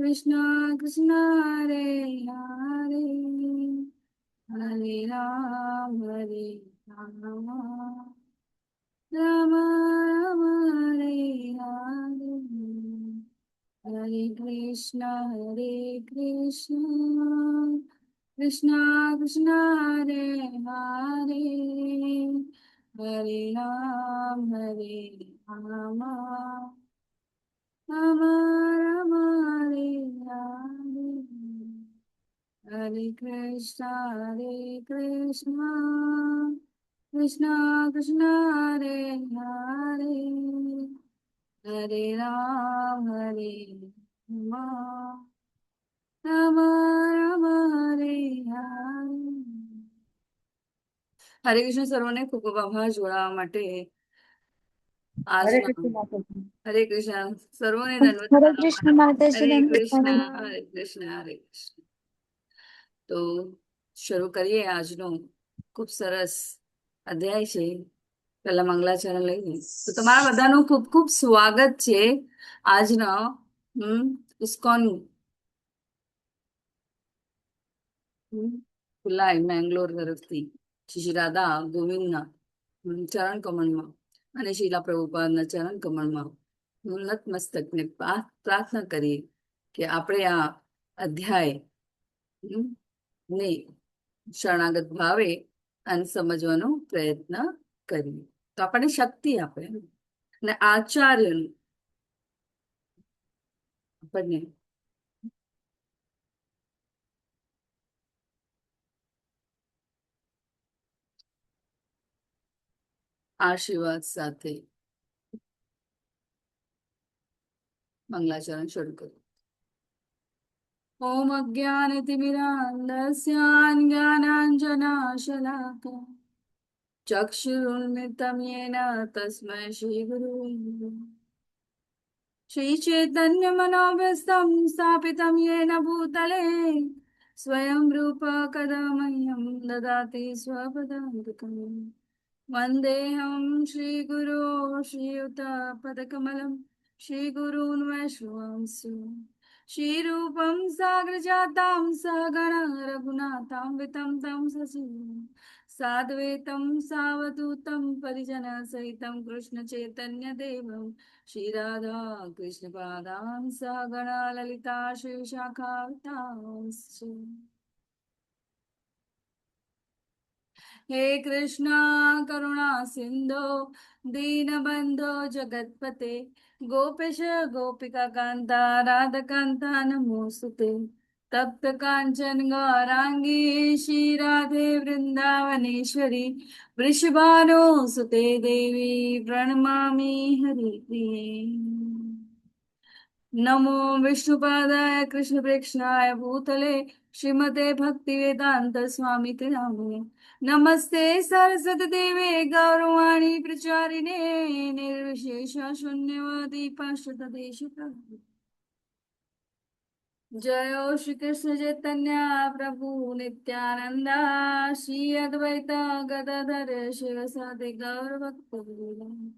कृष्णा कृष्णा हरे हरे, हरे राम राम राम हरे हरे, हरे कृष्णा कृष्णा कृष्णा हरे हरे, हरे राम राम राम हरे हरे, हरे कृष्णा कृष्णा कृष्णा हरे हरे, हरे राम राम राम हरे हरे. हरे कृष्ण सर्वने खूप खूप आभार જોડાવા માટે हरे આજના. कृष्ण माताजी. हरे कृष्ण सर्वने दंडवत हरे प्रणाम. कृष्ण माताजी, हरे दंडवत कृष्ण प्रणाम. हरे कृष्ण हरे कृष्ण. તો શરૂ કરીએ આજનો ખૂબ સરસ અધ્યાય છે. પહેલા મંગલાચરણ લઈએ તો તમારા બધાનું ખૂબ ખૂબ સ્વાગત છે આજના ઇસ્કોન ખુલ્લાય મેંગ્લોર તરફથી શ્રી રાધા ગોવિંદના ચરણ કમળમાં અને શીલા પ્રભુપાદના ચરણ કમળમાં નતમસ્તકને પ્રાર્થના કરીએ કે આપણે આ અધ્યાય ને શરણાગત ભાવે અને સમજવાનો પ્રયત્ન કરીએ તો આપણને શક્તિ આપે અને આચાર્યનું આપણને આશીર્વાદ સાથે મંગલાચરણ શરૂ કર્યું. ઓમ અજ્ઞાનતિમિરાન્ધસ્યાज्ञानाञ्जनाशलाकया चक्षुरुन्मिलितं येन तस्मै श्रीगुरुवे नमः. श्रीचैतन्यमनोभीष्टं स्थापितं येन भूतले स्वयं रूप कदा मह्यं ददाति स्वपदान्तिकम्. वन्देऽहं श्रीगुरो श्रीयुतपदकमलं श्रीगुरून् वैष्णवांश्च श्रीरूपं साग्रजातां सहगण रघुनाथां वितं तं सजीवं साद्वैतं सावधूतं परिजनसहितं कृष्णचैतन्यदेवं श्रीराधा कृष्णपादां सहगण ललिता श्रीविशाखावतांश्च. हे कृष्णा करुणा सिंधो दीनबंधो जगतपते गोपेश गोपिका कांता राधकांता नमोस्तुते. तप्त कांचन गौरांगी श्री राधे वृंदावनेश्वरी वृषभानुसुते देवी प्रणमामि हरिप्रिये. नमो विष्णुपादाय कृष्णप्रेक्षणाय भूतले श्रीमते भक्तिवेदांत स्वामी नामिने. नमस्ते सरस्वती देवे गौरवाणी प्रचारिणे निर्विशेष शून्यवादी पाश्चात्य. जयो श्री कृष्ण चैतन्य प्रभु नित्यानंद श्री अद्वैत गदाधर शिवसादि गौर भक्तवृंद.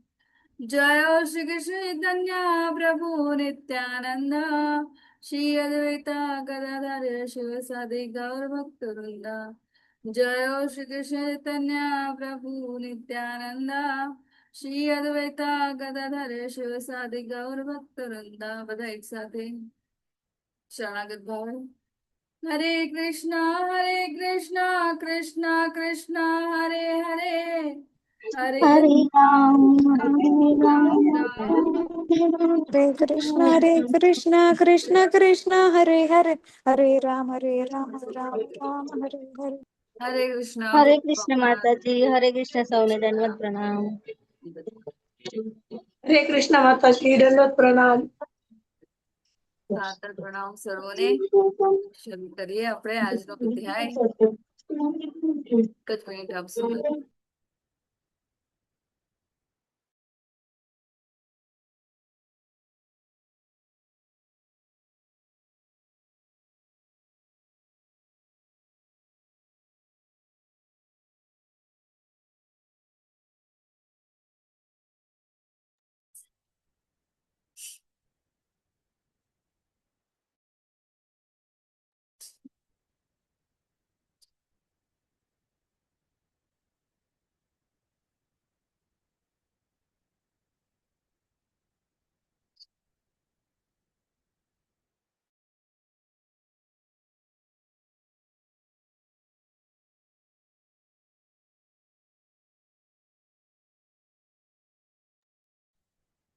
जयो श्री कृष्ण चैतन्य प्रभु नित्यानंद श्री अद्वैत गदाधर शिवसादि गौर भक्तवृंद. जयो श्री कृष्ण चैतन्य प्रभु नित्यानंद श्री अद्वैत गदाधर शिवसादि गौर भक्तवृंद. બધા એક સાથે શરણાગત ભાવ. हरे कृष्णा कृष्णा कृष्ण हरे हरे, हरे हरे राम, हरे राम, राम राम हरे कृष्ण कृष्ण कृष्ण हरे हरे, हरे राम, राम राम हरे हरे. हरे कृष्ण. हरे कृष्ण माताजी. हरे कृष्ण सौने दंडवत प्रणाम. हरे कृष्ण माताजी, दंडवत प्रणाम. સાદર પ્રણામ સર્વોને. શરૂ કરીએ આપણે આજનો અધ્યાય. એક જ મિનિટ આપશો.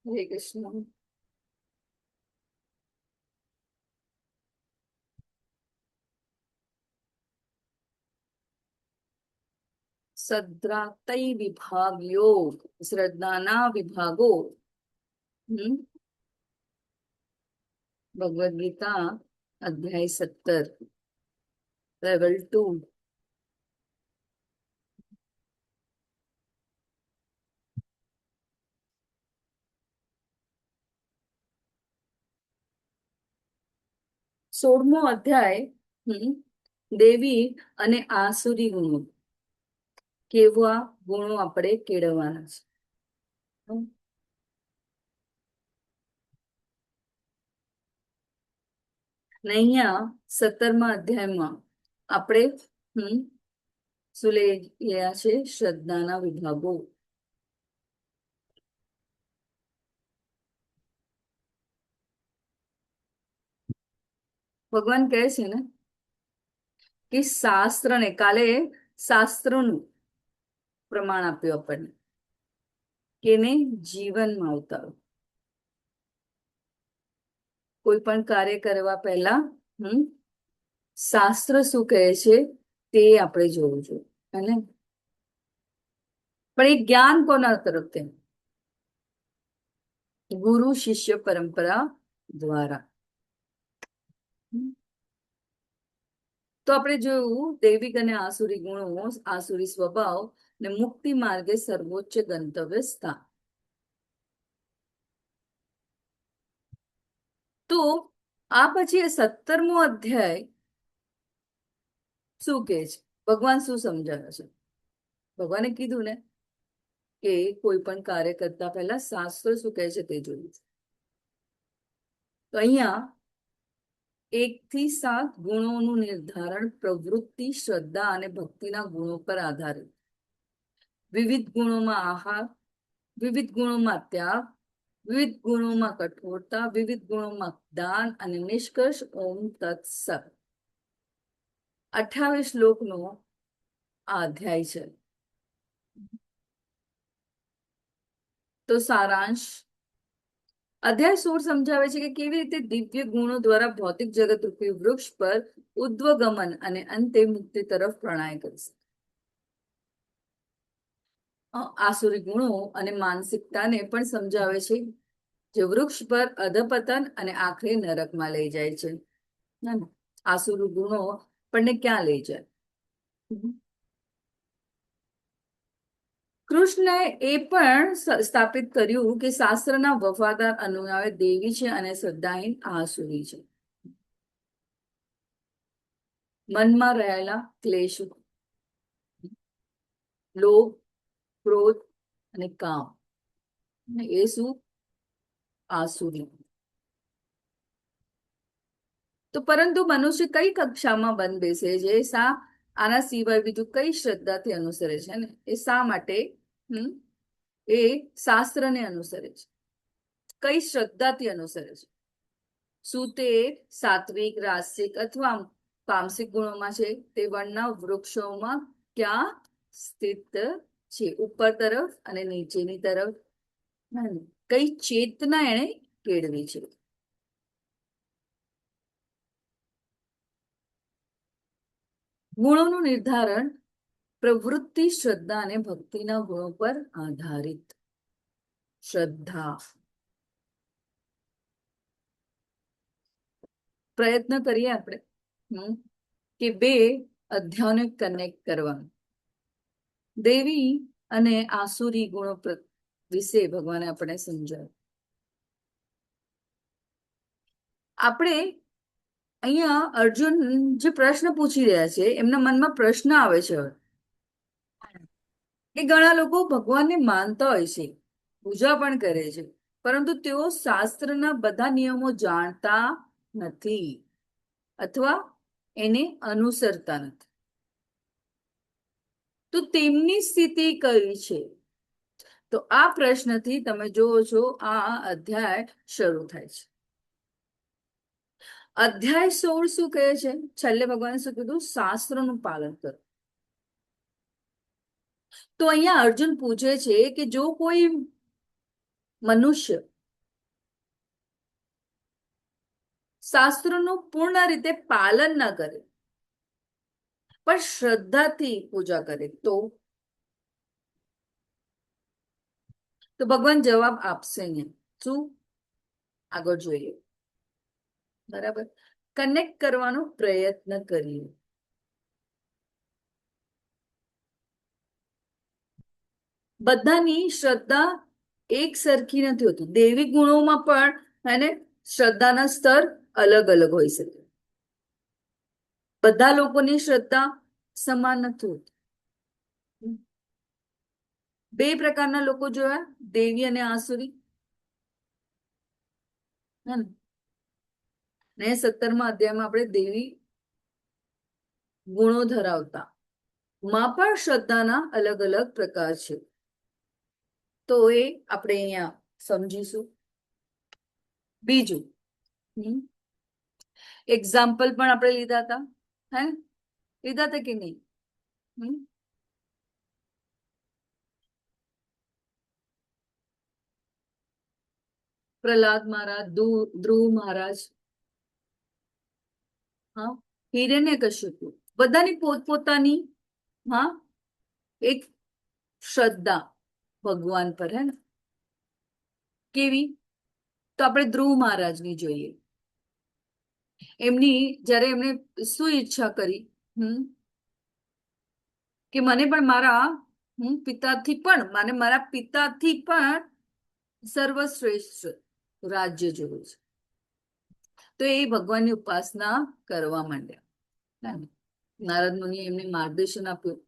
હરે કૃષ્ણ. સદ્રાતૈ વિભાગ યોગ, શ્રદ્ધાના વિભાગો. હમ ભગવદ ગીતા અધ્યાય 17, લેવલ 2. સોળમો અધ્યાય. દેવી અને આસુરી ગુણો, કેવા ગુણો આપણે કેળવવાના છે. ને અહીંયા 17મા અધ્યાયમાં આપણે શું લઈ રહ્યા છે? શ્રદ્ધાના વિભાગો. ભગવાન કહે છે ને કે શાસ્ત્રને, કાલે શાસ્ત્રનું પ્રમાણ આપ્યું આપણને કે એને જીવનમાં ઉતારો. કોઈ પણ કાર્ય કરવા પહેલા શાસ્ત્ર શું કહે છે તે આપણે જોવું જોઈએ. અને પણ એ જ્ઞાન કોના તરફથી? ગુરુ શિષ્ય પરંપરા દ્વારા. તો આપણે જોયું દૈવિક અને આસુરી ગુણો, આસુરી સ્વભાવ ને મુક્તિ માર્ગે સર્વોચ્ચ ગંતવ્ય સ્થાન. તો આ પછી 17મો અધ્યાય શું કહે છે? ભગવાન શું સમજાવે છે? ભગવાને કીધું ને કે કોઈ પણ કાર્ય કરતા પહેલા શાસ્ત્ર શું કહે છે તે જોયું. તો અહીંયા 1 થી 7 ગુણોનું નિર્ધારણ પ્રવૃત્તિ, શ્રદ્ધા અને ભક્તિના ગુણો પર આધારિત. વિવિધ ગુણોમાં આહાર, વિવિધ ગુણોમાં ત્યાગ, વિવિધ ગુણોમાં કઠોરતા, વિવિધ ગુણોમાં દાન અને નિષ્કર્ષ ઓમ તત્સત. 28 શ્લોકનો આ અધ્યાય છે. તો સારાંશ, અધ્યાય 16 સમજાવે છે કે કેવી રીતે દિવ્ય ગુણો દ્વારા ભૌતિક જગત રૂપી વૃક્ષ પર ઉદ્વગમન અને અંતે મુક્તિ તરફ પ્રણાય કરશે. આસુરી ગુણો અને માનસિકતાને પણ સમજાવે છે, જે વૃક્ષ પર અધપતન અને આખરે નરકમાં લઈ જાય છે. આસુરી ગુણો આપણને ક્યાં લઈ જાય? કૃષ્ણએ એ પણ સ્થાપિત કર્યું કે શાસ્ત્રના વફાદાર અનુયાયી દેવી છે અને શ્રદ્ધાહીન આસુરી છે. મનમાં રહેલા ક્લેશો, લોભ, ક્રોધ અને કામ, એ શું? આસુરી. તો પરંતુ મનુષ્ય કઈ કક્ષામાં બંધ બેસે છે? આના સિવાય બીજું કઈ શ્રદ્ધાથી અનુસરે છે ને? એ શા માટે એ શાસ્ત્રને અનુસરે છે? કઈ શ્રદ્ધાથી અનુસરે છે? શું તે સાત્વિક, રાસિક અથવા તામસિક ગુણોમાં છે? તે વનના વૃક્ષોમાં ક્યાં સ્થિત છે? ઉપર તરફ અને નીચેની તરફ? કઈ ચેતના એને કેળવી છે? ગુણોનું નિર્ધારણ પ્રવૃત્તિ, શ્રદ્ધા અને ભક્તિના ગુણો પર આધારિત. શ્રદ્ધા. પ્રયત્ન કરીએ આપણે કે 2 અધ્યાયોને કનેક્ટ કરવાનું. દેવી અને આસુરી ગુણો વિશે ભગવાને આપણે સમજાવ્યું. આપણે અહીંયા અર્જુન જે પ્રશ્ન પૂછી રહ્યા છે, એમના મનમાં પ્રશ્ન આવે છે કે ઘણા લોકો ભગવાનને માનતા હોય છે, પૂજા પણ કરે છે, પરંતુ તેઓ શાસ્ત્રના બધા નિયમો જાણતા નથી અથવા એને અનુસરતા નથી. તો તેમની સ્થિતિ કઈ છે? તો આ પ્રશ્નથી તમે જોવો છો આ અધ્યાય શરૂ થાય છે. અધ્યાય 16 શું કહે છે? છેલ્લે ભગવાને શું કીધું? શાસ્ત્રનું પાલન કરો. તો અહીંયા અર્જુન પૂછે છે કે જો કોઈ મનુષ્ય શાસ્ત્રોનું પૂર્ણ રીતે પાલન ન કરે પણ શ્રદ્ધાથી પૂજા કરે તો ભગવાન જવાબ આપશે અહીંયા. શું? આગળ જોઈએ. બરાબર. કનેક્ટ કરવાનો પ્રયત્ન કરીએ. બધાની શ્રદ્ધા એક સરખી નથી હોતી. દૈવિક ગુણોમાં પણ એને શ્રદ્ધાના સ્તર અલગ અલગ હોઈ શકે. બધા લોકોની શ્રદ્ધા સમાન નથી હોતી. બે પ્રકારના લોકો જોયા, દેવી અને આસુરી. ને 17મા અધ્યાયમાં આપણે દેવી ગુણો ધરાવતા માં પણ શ્રદ્ધાના અલગ અલગ પ્રકાર છે. તો એ આપણે અહીંયા સમજીશું. બીજું એક્ઝામ્પલ પણ આપણે લીધા હતા. હે લીધા હતા કે નહીં? પ્રહલાદ મહારાજ, ધ્રુવ મહારાજ, હા, હિરણ્યકશ્યપુ, બધાની પોતપોતાની એક શ્રદ્ધા ભગવાન પર. હે ને કેવી? તો આપણે ધ્રુવ મહારાજની જોઈએ. જયારે એમને શું ઈચ્છા કરી કે મને પણ મારા પિતાથી પણ સર્વશ્રેષ્ઠ રાજ્ય જોયું છે. તો એ ભગવાનની ઉપાસના કરવા માંડ્યા. નારદ મુનિ એમને માર્ગદર્શન આપ્યું.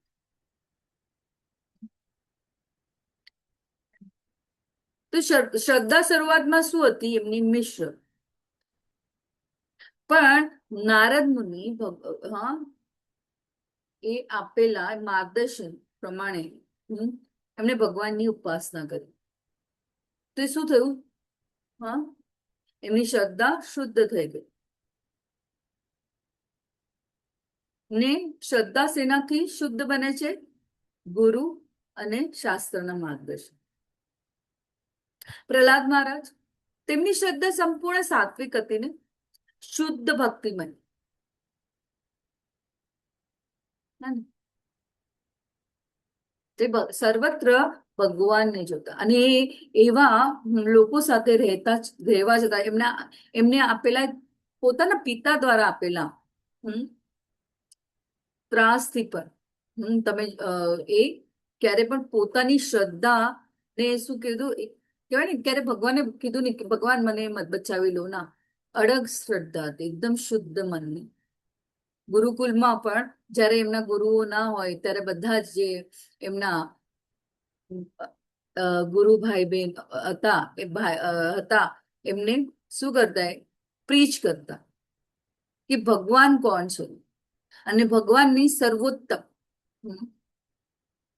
તો શ્રદ્ધા શરૂઆતમાં શું હતી? એમની મિશ્ર. પણ નારદ મુનિ એ આપેલા માર્ગદર્શન પ્રમાણે એમને ભગવાનની ઉપાસના કરી. તો શું થયું? એમની શ્રદ્ધા શુદ્ધ થઈ ગઈ. ને શ્રદ્ધા શેનાથી શુદ્ધ બને છે? ગુરુ અને શાસ્ત્રના માર્ગદર્શન. પ્રહલાદ મહારાજ, તેમની શ્રદ્ધા સંપૂર્ણ સાત્વિક હતી ને શુદ્ધ ભક્તિમય. તે સર્વત્ર ભગવાનને જોતા અને એવા લોકો સાથે રહેવા છતાં એમને આપેલા પોતાના પિતા દ્વારા આપેલા ત્રાસથી પણ તમે એ ક્યારે પણ પોતાની શ્રદ્ધા ને શું કીધું કહેવાય ને, ક્યારે ભગવાને કીધું નહીં કે ભગવાન મને મત બચાવી લો. ના, અડગ શ્રદ્ધા હતી, એકદમ શુદ્ધ મનની. ગુરુકુલમાં પણ જયારે એમના ગુરુઓ ના હોય ત્યારે બધા જ જે એમના ગુરુ ભાઈ બહેન હતા એમને શું કરતા? પ્રીચ કરતા કે ભગવાન કોણ છે અને ભગવાનની સર્વોત્તમ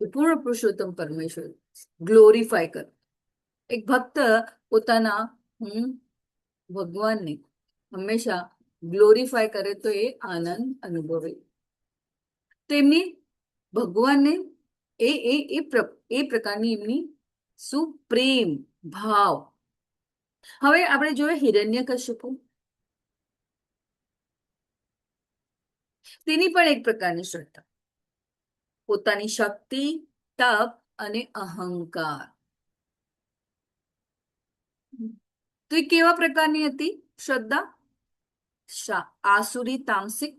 પૂર્ણ પુરુષોત્તમ પરમેશ્વર ગ્લોરીફાય કર. એક ભક્ત પોતાના ભગવાનને હંમેશા ગ્લોરીફાય કરે તો એ આનંદ અનુભવે. તેમની ભગવાનને એ પ્રકારની એમની શું પ્રેમ ભાવ. હવે આપણે જોઈએ હિરણ્યકશ્યપુ. તેની પણ એક પ્રકારની શ્રદ્ધા, પોતાની શક્તિ, તપ અને અહંકાર. તો એ કેવા પ્રકારની હતી શ્રદ્ધા? આસુરી તામસિક,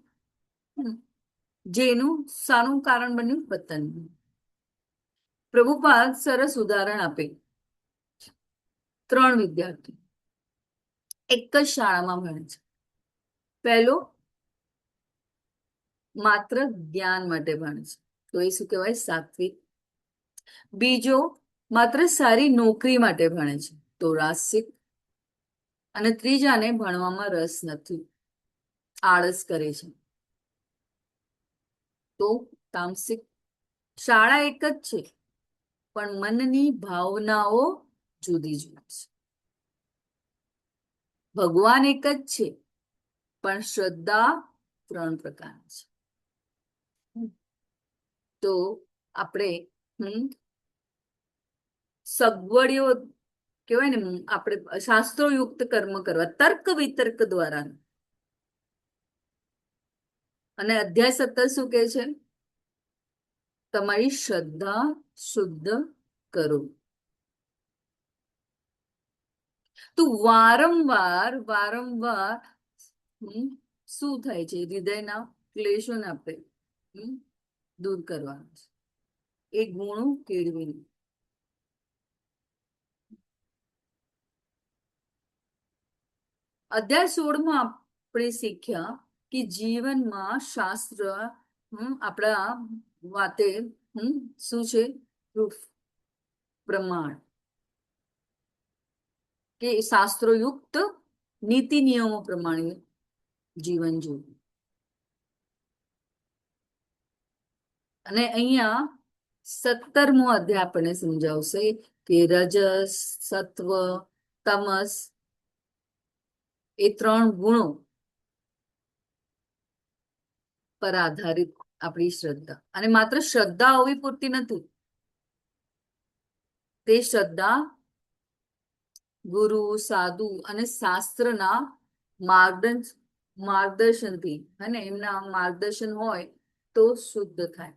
જેનું સારું કારણ બન્યું પતન. પ્રભુપાદ સરસ ઉદાહરણ આપે. 3 વિદ્યાર્થી એક જ શાળામાં ભણે છે. પહેલો માત્ર જ્ઞાન માટે ભણે છે, તો એ શું કહેવાય? સાત્વિક. બીજો માત્ર સારી નોકરી માટે ભણે છે, તો રાજસિક. અને ત્રીજાને ભણવામાં રસ નથી, આળસ કરે છે, તો તામસિક. શાળા એક જ છે પણ મનની ભાવનાઓ જુદી જુદી છે. ભગવાન એક જ છે પણ શ્રદ્ધા 3 પ્રકારની છે. તો આપણે સગવડીઓ કહેવાય ને, આપણે શાસ્ત્રોયુક્ત કર્મ કરવા, તર્ક વિતર્ક દ્વારા અને અધ્યાય 17 શું કહે છે? તમારી શ્રદ્ધા શુદ્ધ કરો. તો વારંવાર વારંવાર શું થાય છે? હૃદયના ક્લેશોને આપણે દૂર કરવાનું છે, એ ગુણો કેળવીને. અધ્યાય 16 આપણે શીખ્યા કે જીવનમાં શાસ્ત્ર આપણા વાતે શું છે? પ્રૂફ, પ્રમાણ, કે શાસ્ત્રોયુક્ત નીતિ નિયમો પ્રમાણે જીવન જીવવું. અને અહીંયા 17મો અધ્યાય આપણને સમજાવશે કે રજસ, સત્વ, તમસ, એ 3 ગુણો પર આધારિત આપણી શ્રદ્ધા. અને માત્ર શ્રદ્ધા હોવી પૂરતી નથી. તે શ્રદ્ધા ગુરુ, સાધુ અને શાસ્ત્રના માર્ગદર્શનથી, અને એમના માર્ગદર્શન હોય તો શુદ્ધ થાય.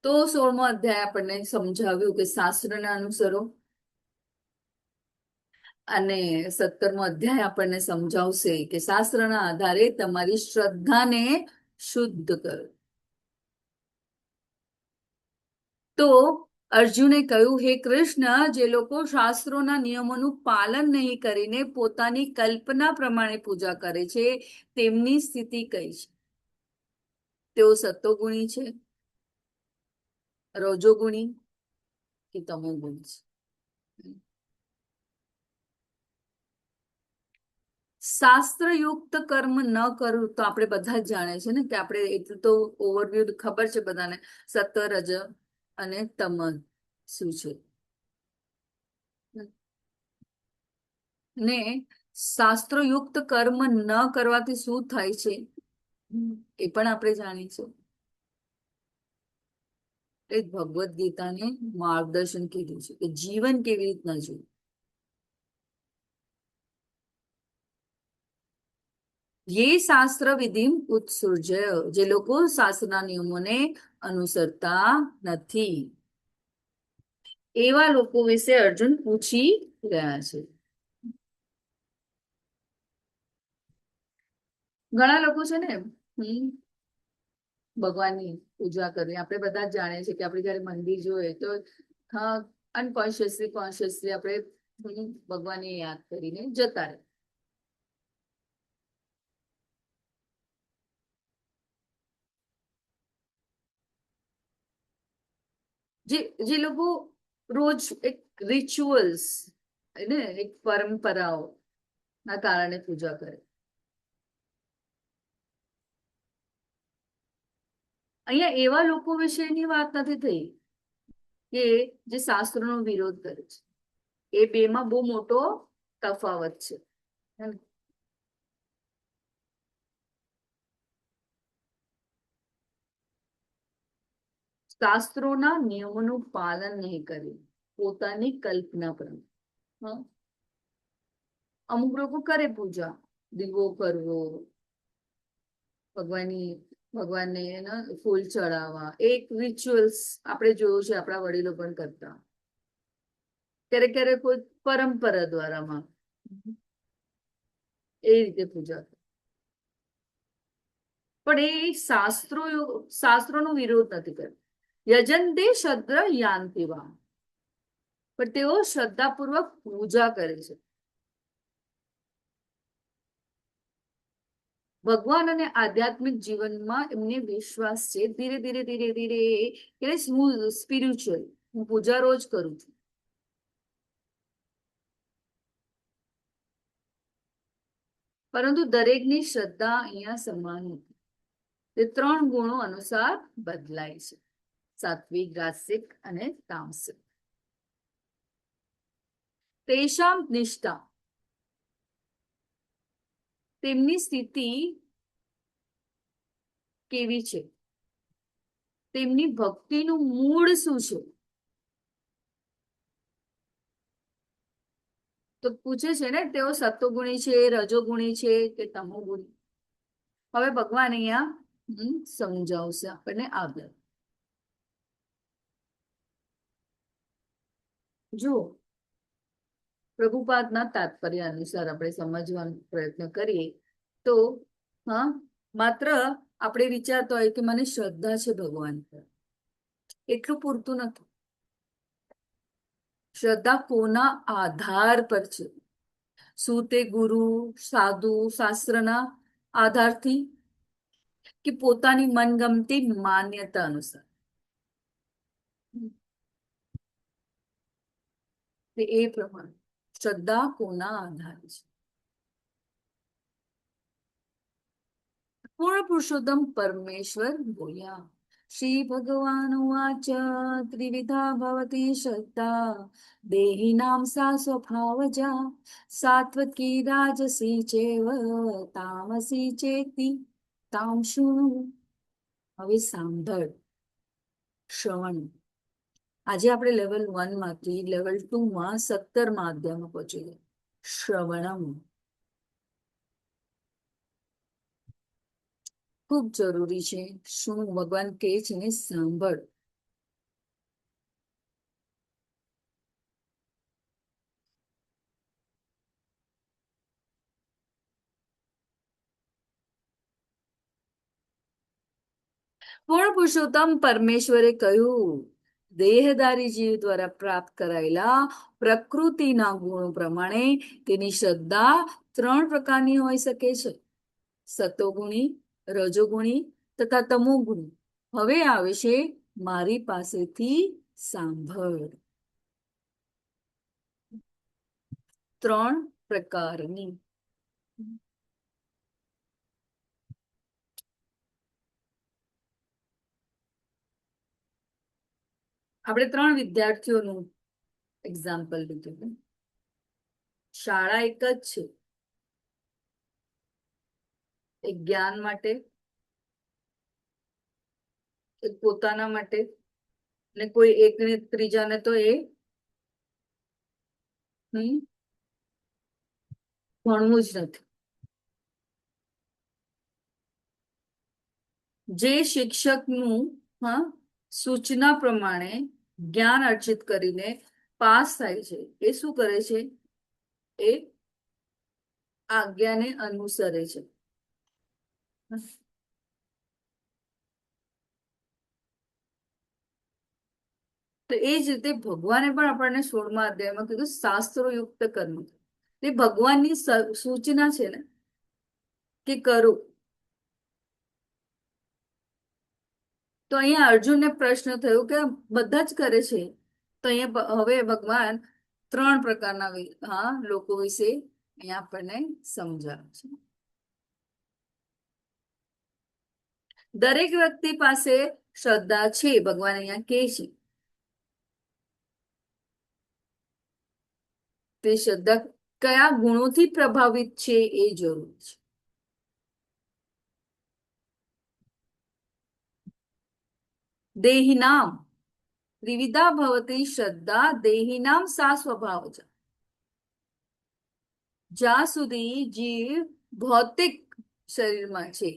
તો 16મો અધ્યાય આપણને સમજાવ્યું કે શાસ્ત્રને અનુસરો, અને 17મો અધ્યાય આપણને સમજાવશે કે શાસ્ત્રના આધારે તમારી શ્રદ્ધાને શુદ્ધ કરો. તો અર્જુને કહ્યું, હે કૃષ્ણ, જે લોકો શાસ્ત્રોના નિયમોનું પાલન નહીં કરીને પોતાની કલ્પના પ્રમાણે પૂજા કરે છે તેમની સ્થિતિ કઈ છે? તેઓ સત્વગુણી છે, રજોગુણી કે તમોગુણી છે? શાસ્ત્રયુક્ત કર્મ ન કરવું તો આપણે બધા જ જાણે છે ને, કે આપણે એટલું તો ઓવરવ્યુ ખબર છે બધાને, સત્વ, રજ અને તમ શું છે. ને શાસ્ત્રયુક્ત કર્મ ન કરવાથી શું થાય છે એ પણ આપણે જાણીશું. એ ભગવદ્ ગીતાને માર્ગદર્શન કીધું છે કે જીવન કેવી રીતના જીવવું. ये શાસ્ત્ર વિધિ ઉત્સૃજય, જે લોકો શાસ્ત્રના નિયમોને અનુસરતા નથી એવા લોકો વિશે અર્જુન પૂછી રહ્યા છે. ઘણા લોકો છે ને ભગવાનની પૂજા કરવી, આપણે બધા જ જાણીએ છીએ કે આપણે જયારે મંદિર જોઈએ તો અનકોન્શિયસલી કોન્શિયસલી આપણે ભગવાનને યાદ કરીને જતા રહે. જે લોકો રોજ એક રિચ્યુઅલ્સ ને એક પરંપરાઓ ના કારણે પૂજા કરે. અહીંયા એવા લોકો વિશેની વાત નથી થઈ કે જે શાસ્ત્રોનો વિરોધ કરે છે. એ બેમાં બહુ મોટો તફાવત છે. શાસ્ત્રોના નિયમોનું પાલન નહીં કર્યું, પોતાની કલ્પના પર. અમુક લોકો કરે પૂજા, દીવો કરવો, ભગવાનને ફૂલ ચડાવવા, એક રિચ્યુઅલ્સ આપણે જોયું છે, આપણા વડીલો પણ કરતા. ક્યારેક ક્યારેક કોઈ પરંપરા દ્વારામાં એ રીતે પૂજા કરે. પણ એ શાસ્ત્રોનો વિરોધ નથી કરતો. યજંતે શ્રદ્ધા યાંતિવા, પણ તેઓ શ્રદ્ધાપૂર્વક પૂજા કરે છે. ભગવાન અને આધ્યાત્મિક જીવનમાં એમને વિશ્વાસ છે. ધીરે ધીરે ધીરે ધીરે એટલે હું સ્પિરિચ્યુઅલ, હું પૂજા રોજ કરું છું. પરંતુ દરેકની શ્રદ્ધા અહીંયા સમાન નથી. તે 3 ગુણો અનુસાર બદલાય છે: સાત્વિક, રાસિક અને તામસિક. તેષામ નિષ્ઠા, તેમની સ્થિતિ કેવી છે, તેમની ભક્તિનું મૂળ શું છે, તો પૂછે છે ને તેઓ સત્વગુણી છે, રજોગુણી છે કે તમોગુણી. હવે ભગવાન અહીંયા સમજાવશે આપણને આગળ. જો પ્રભુપાદના તાત્પર્ય અનુસાર આપણે સમજવાનો પ્રયત્ન કરીએ તો હા, માત્ર આપણે વિચારતા હોય કે મને શ્રદ્ધા છે ભગવાન પર, એટલું પૂરતું નથી. શ્રદ્ધા કોના આધાર પર છે? શું તે ગુરુ, સાધુ, શાસ્ત્રના આધારથી કે પોતાની મનગમતી માન્યતા અનુસાર? એ પ્રમાણે શ્રદ્ધા કોના આધારે છે? પૂર્ણ પુરુષોત્તમ પરમેશ્વર બોલ્યા. શ્રી ભગવાન વાચ ત્રિવિધા ભવતી શ્રદ્ધા દેહિનામ સા સ્વભાવજા સાત્વકી રાજસી ચેવ તામસી ચેતિ તામ શૃણુ. હવે સાંભળ, શ્રવણ. આજે આપણે લેવલ 1 માંથી લેવલ 2 માં 17 અધ્યાયમાં પહોંચી ગયા. શ્રવણમ ખૂબ જરૂરી છે. શું ભગવાન કહે છે ને સાંભળ. પૂર્ણ પુરુષોત્તમ પરમેશ્વરે કહ્યું, દેહધારી જીવ દ્વારા પ્રાપ્ત કરાયેલા પ્રકૃતિના ગુણો પ્રમાણે તેની શ્રદ્ધા 3 પ્રકારની હોઈ શકે છે: સતોગુણી, રજોગુણી તથા તમોગુણી. હવે આવે છે મારી પાસેથી સાંભળ. 3 પ્રકારની. આપણે 3 વિદ્યાર્થીઓનું એક્ઝામ્પલ લીધું. શાળા એક જ છે, એક જ્ઞાન માટે, એક પોતાના માટે, ને કોઈ એકને ત્રીજાને તો એ ભણવું જ નથી. જે શિક્ષકનું સૂચના પ્રમાણે જ્ઞાન અર્જિત કરીને પાસ થાય છે, એ શું કરે છે? એ આજ્ઞાને અનુસરે છે. તો એ જ રીતે ભગવાને પણ આપણને 16મા અધ્યાયમાં કીધું શાસ્ત્રોયુક્ત કર્મ. એ ભગવાનની સૂચના છે ને કે કરો. તો અહીંયા અર્જુનને પ્રશ્ન થયો કે બધા જ કરે છે, તો અહીંયા હવે ભગવાન 3 પ્રકારના લોકો વિશે અહીંયા આપણને સમજાવે છે. દરેક વ્યક્તિ પાસે શ્રદ્ધા છે, ભગવાન અહીંયા કહે છે. તે શ્રદ્ધા કયા ગુણોથી પ્રભાવિત છે એ જરૂર છે. દેહિનામ ત્રિવિધા ભવતી શ્રદ્ધા દેહિનામ સા સ્વભાવજા. જ્યાં સુધી જીવ ભૌતિક શરીરમાં છે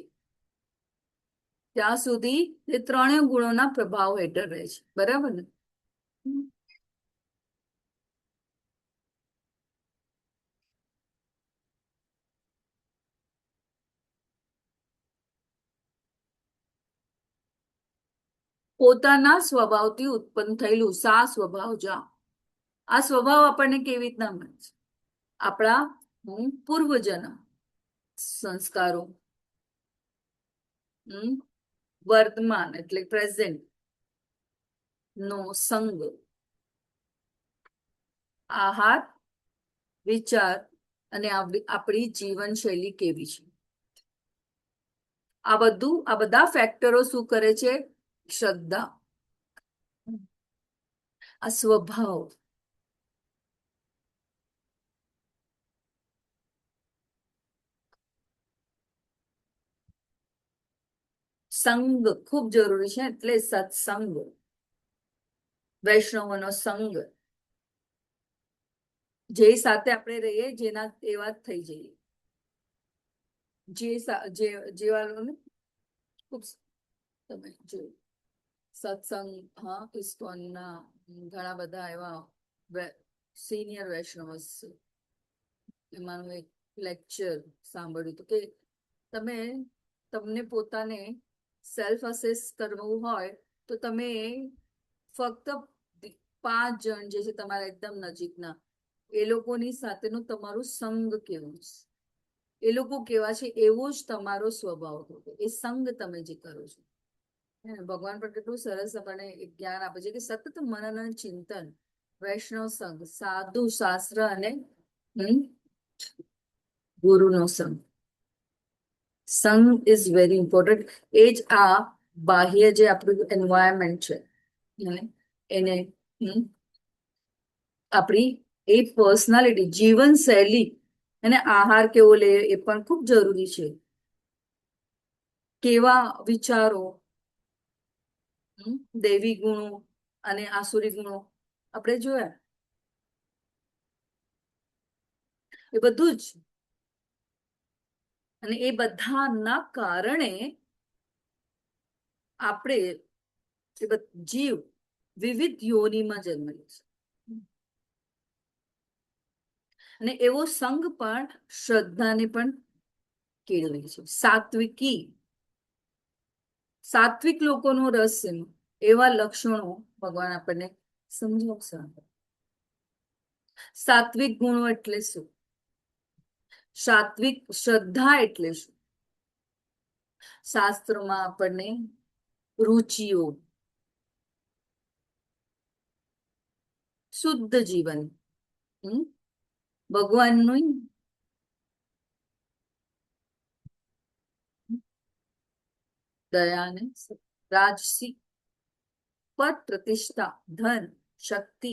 ત્યાં સુધી તે 3 ગુણોના પ્રભાવ હેઠળ રહે છે. બરાબર ને? પોતાના સ્વભાવથી ઉત્પન્ન થયેલું સા સ્વભાવજા. આ સ્વભાવ આપણને કેવી રીતના મળે છે? આપણા પૂર્વજન્મ સંસ્કારો, વર્તમાન એટલે પ્રેઝન્ટ નો સંગ, આહાર, વિચાર અને આપણી જીવનશૈલી કેવી છે, આ બધા ફેક્ટરો શું કરે છે? શ્રદ્ધા, આ સ્વભાવ. સંગ ખૂબ જરૂરી છે, એટલે સત્સંગ, વૈષ્ણવનો સંગ, જે સાથે આપણે રહીએ જેના એવા જ થઈ જઈએ. જેવા ને ખૂબ તમે જોયું સત્સંગ, હા, ઇસ્કોનના ઘણા બધા એવા સિનિયર વૈષ્ણવસ છે. એમાંનું એક લેક્ચર સાંભળ્યું હતું કે તમને પોતાને સેલ્ફ અસેસ કરવું હોય તો તમે ફક્ત 5 જણ જે છે તમારા એકદમ નજીકના, એ લોકોની સાથેનું તમારું સંગ કેવું છે, એ લોકો કેવા છે એવો જ તમારો સ્વભાવ હતો. એ સંગ તમે જે કરો છો. ભગવાન પર કેટલું સરસ આપણને જ્ઞાન આપે છે કે સતત મનન અને ચિંતન, વૈષ્ણવ સંઘ, સાધુ શાસ્ત્ર અને ગુરુનો સંઘ. સંઘ ઇઝ વેરી ઇમ્પોર્ટન્ટ. એ જ આ બાહ્ય જે આપણું એન્વાયરમેન્ટ છે એને આપણી એ પર્સનાલિટી, જીવનશૈલી અને આહાર કેવો લે એ પણ ખૂબ જરૂરી છે. કેવા વિચારો, દૈવી ગુણો અને આસુરી ગુણો આપણે જોયા, એ બધું જ. અને એ બધાના કારણે આપણે જીવ વિવિધ યોનિમાં જન્મે છે. અને એવો સંગ પણ શ્રદ્ધાને પણ કેળવે છે. સાત્વિક લોકોનો રસ છે. એવા લક્ષણો ભગવાન આપણને સમજાવશે. સાત્વિક ગુણો એટલે શું? સાત્વિક શ્રદ્ધા એટલે શું? શાસ્ત્રોમાં આપણને રુચિઓ, શુદ્ધ જીવન, ભગવાનનું દયા ને રાજસી, પદ પ્રતિષ્ઠા, ધન, શક્તિ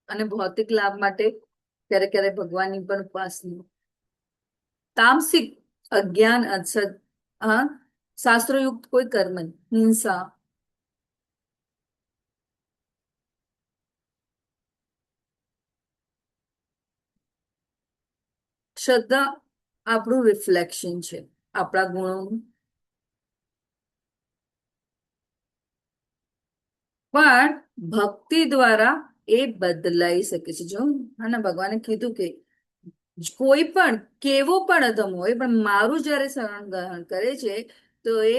અને ભૌતિક લાભ માટે ક્યારેક ક્યારેક ભગવાનની પણ ઉપાસના. તામસિક અજ્ઞાન, શાસ્ત્રયુક્ત કોઈ કર્મ, હિંસા, શ્રદ્ધા આપણું રિફ્લેક્શન છે આપણા ગુણોનું. પણ ભક્તિ દ્વારા એ બદલાઈ શકે છે. જો ભગવાને કીધું કે કોઈ પણ કેવો પણ અધમ હોય પણ મારું જયારે શરણ ગ્રહણ કરે છે તો એ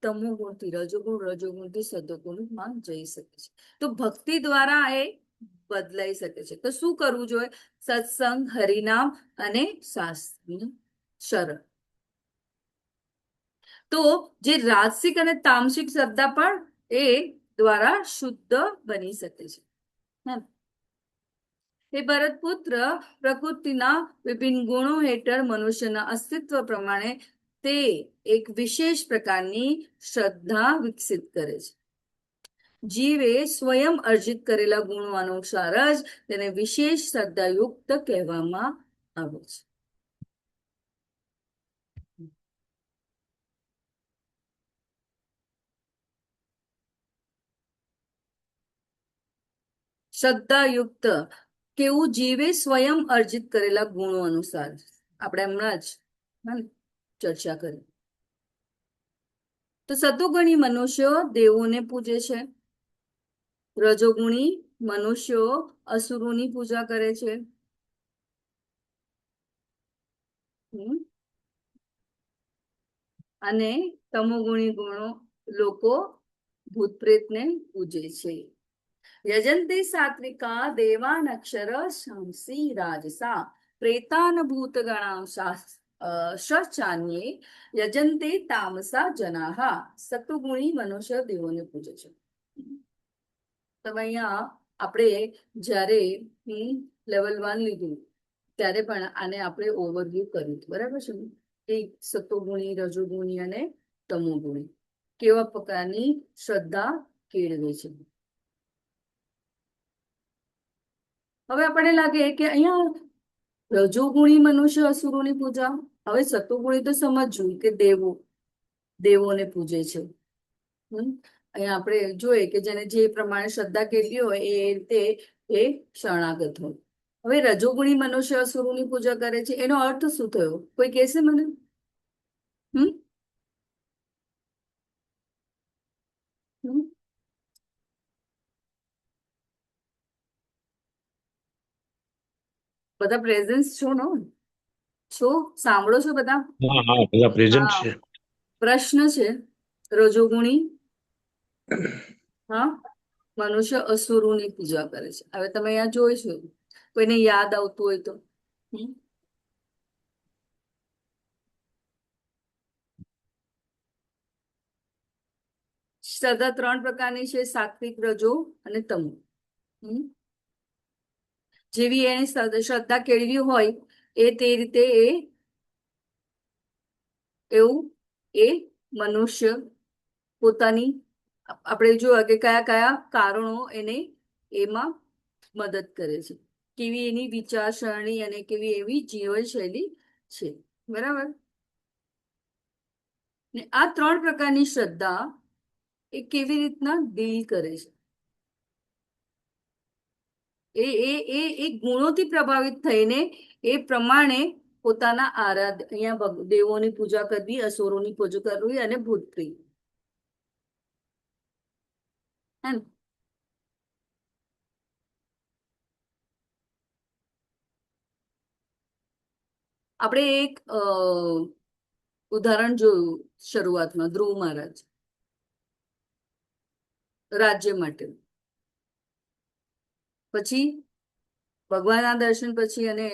તમો ગુણથી રજોગુણથી સદોગુણમાં જઈ શકે છે. તો ભક્તિ દ્વારા એ બદલાઈ શકે છે. તો શું કરવું જોઈએ? સત્સંગ, હરિનામ અને શાસ્ત્રની શરણ. તો જે રાજસિક અને તામસિક શ્રદ્ધા પણ એ દ્વારા શુદ્ધ બની શકે છે. હે ભરતપુત્ર, પ્રકૃતિના વિભિન્ન ગુણો હેઠળ મનુષ્યના અસ્તિત્વ પ્રમાણે તે એક વિશેષ પ્રકારની શ્રદ્ધા વિકસિત કરે છે. જીવે સ્વયં અર્જિત કરેલા ગુણો અનુસાર જ તેને વિશેષ શ્રદ્ધાયુક્ત કહેવામાં આવે છે. શ્રદ્ધાયુક્ત કેવું? જીવે સ્વયં અર્જિત કરેલા ગુણો અનુસાર. આપણે હમણાં જ ચર્ચા કરી. તો સતોગુણી મનુષ્યો દેવોને પૂજે છે, રજોગુણી મનુષ્યો અસુરોની પૂજા કરે છે, અને તમોગુણી ગુણો લોકો ભૂત પ્રેતને પૂજે છે. યજંતે સાત્વિકા દેવાન અક્ષર શંસી રાજસા પ્રેતાન ભૂતગણાં શચાન્યે યજંતે તામસા જનાહા. સતુગુણી મનુષ્ય દેવોને પૂજે છે. તમે અહીંયા આપણે જ્યારે લેવલ 1 લીધું ત્યારે પણ આને આપણે ઓવરવ્યુ કર્યું હતું, બરાબર છે? એ સતોગુણી, રજોગુણી અને તમોગુણી કેવા પ્રકારની શ્રદ્ધા કેળવે છે. હવે આપણને લાગે કે અહીંયા રજોગુણી મનુષ્ય અસુરોની પૂજા. હવે સતોગુણી તો સમજવું કે દેવોને પૂજે છે. અહીંયા આપણે જોઈએ કે જેને જે પ્રમાણે શ્રદ્ધા કેટલી હોય એ રીતે એ શરણાગત હોય. હવે રજોગુણી મનુષ્ય અસુરોની પૂજા કરે છે, એનો અર્થ શું થયો? કોઈ કહેશે મને? હમ હમ બધા પ્રેઝન્ટ છો ને? છો? સાંભળો છો બધા? હા હા, બધા પ્રેઝન્ટ હા. છે. પ્રશ્ન છે, રજોગુણી હા મનુષ્ય અસુરોની પૂજા કરે છે. હવે તમે અહીંયા જોઈશું, કોઈને યાદ આવતું હોય તો. હમ શ્રદ્ધા 3 પ્રકારની છે: સાત્વિક, રજો અને તમો. હમ જેવી એને શ્રદ્ધા કેળવી હોય એ તે રીતે એવું એ મનુષ્ય પોતાની, આપણે જોયા કે કયા કયા કારણો એને એમાં મદદ કરે છે, કેવી એની વિચારસરણી અને કેવી એવી જીવનશૈલી છે. બરાબર ને આ 3 પ્રકારની શ્રદ્ધા એ કેવી રીતના ડીલ કરે છે? એ ગુણોથી પ્રભાવિત થઈને એ પ્રમાણે પોતાના આરાધ્ય, અહીંયા દેવોની પૂજા કરવી, અસુરોની પૂજા કરવી અને ભૂત પ્રેત, હે ને? આપણે એક ઉદાહરણ જોયું શરૂઆતમાં, ધ્રુવ મહારાજ રાજ્ય માટે, પછી ભગવાનના દર્શન પછી અને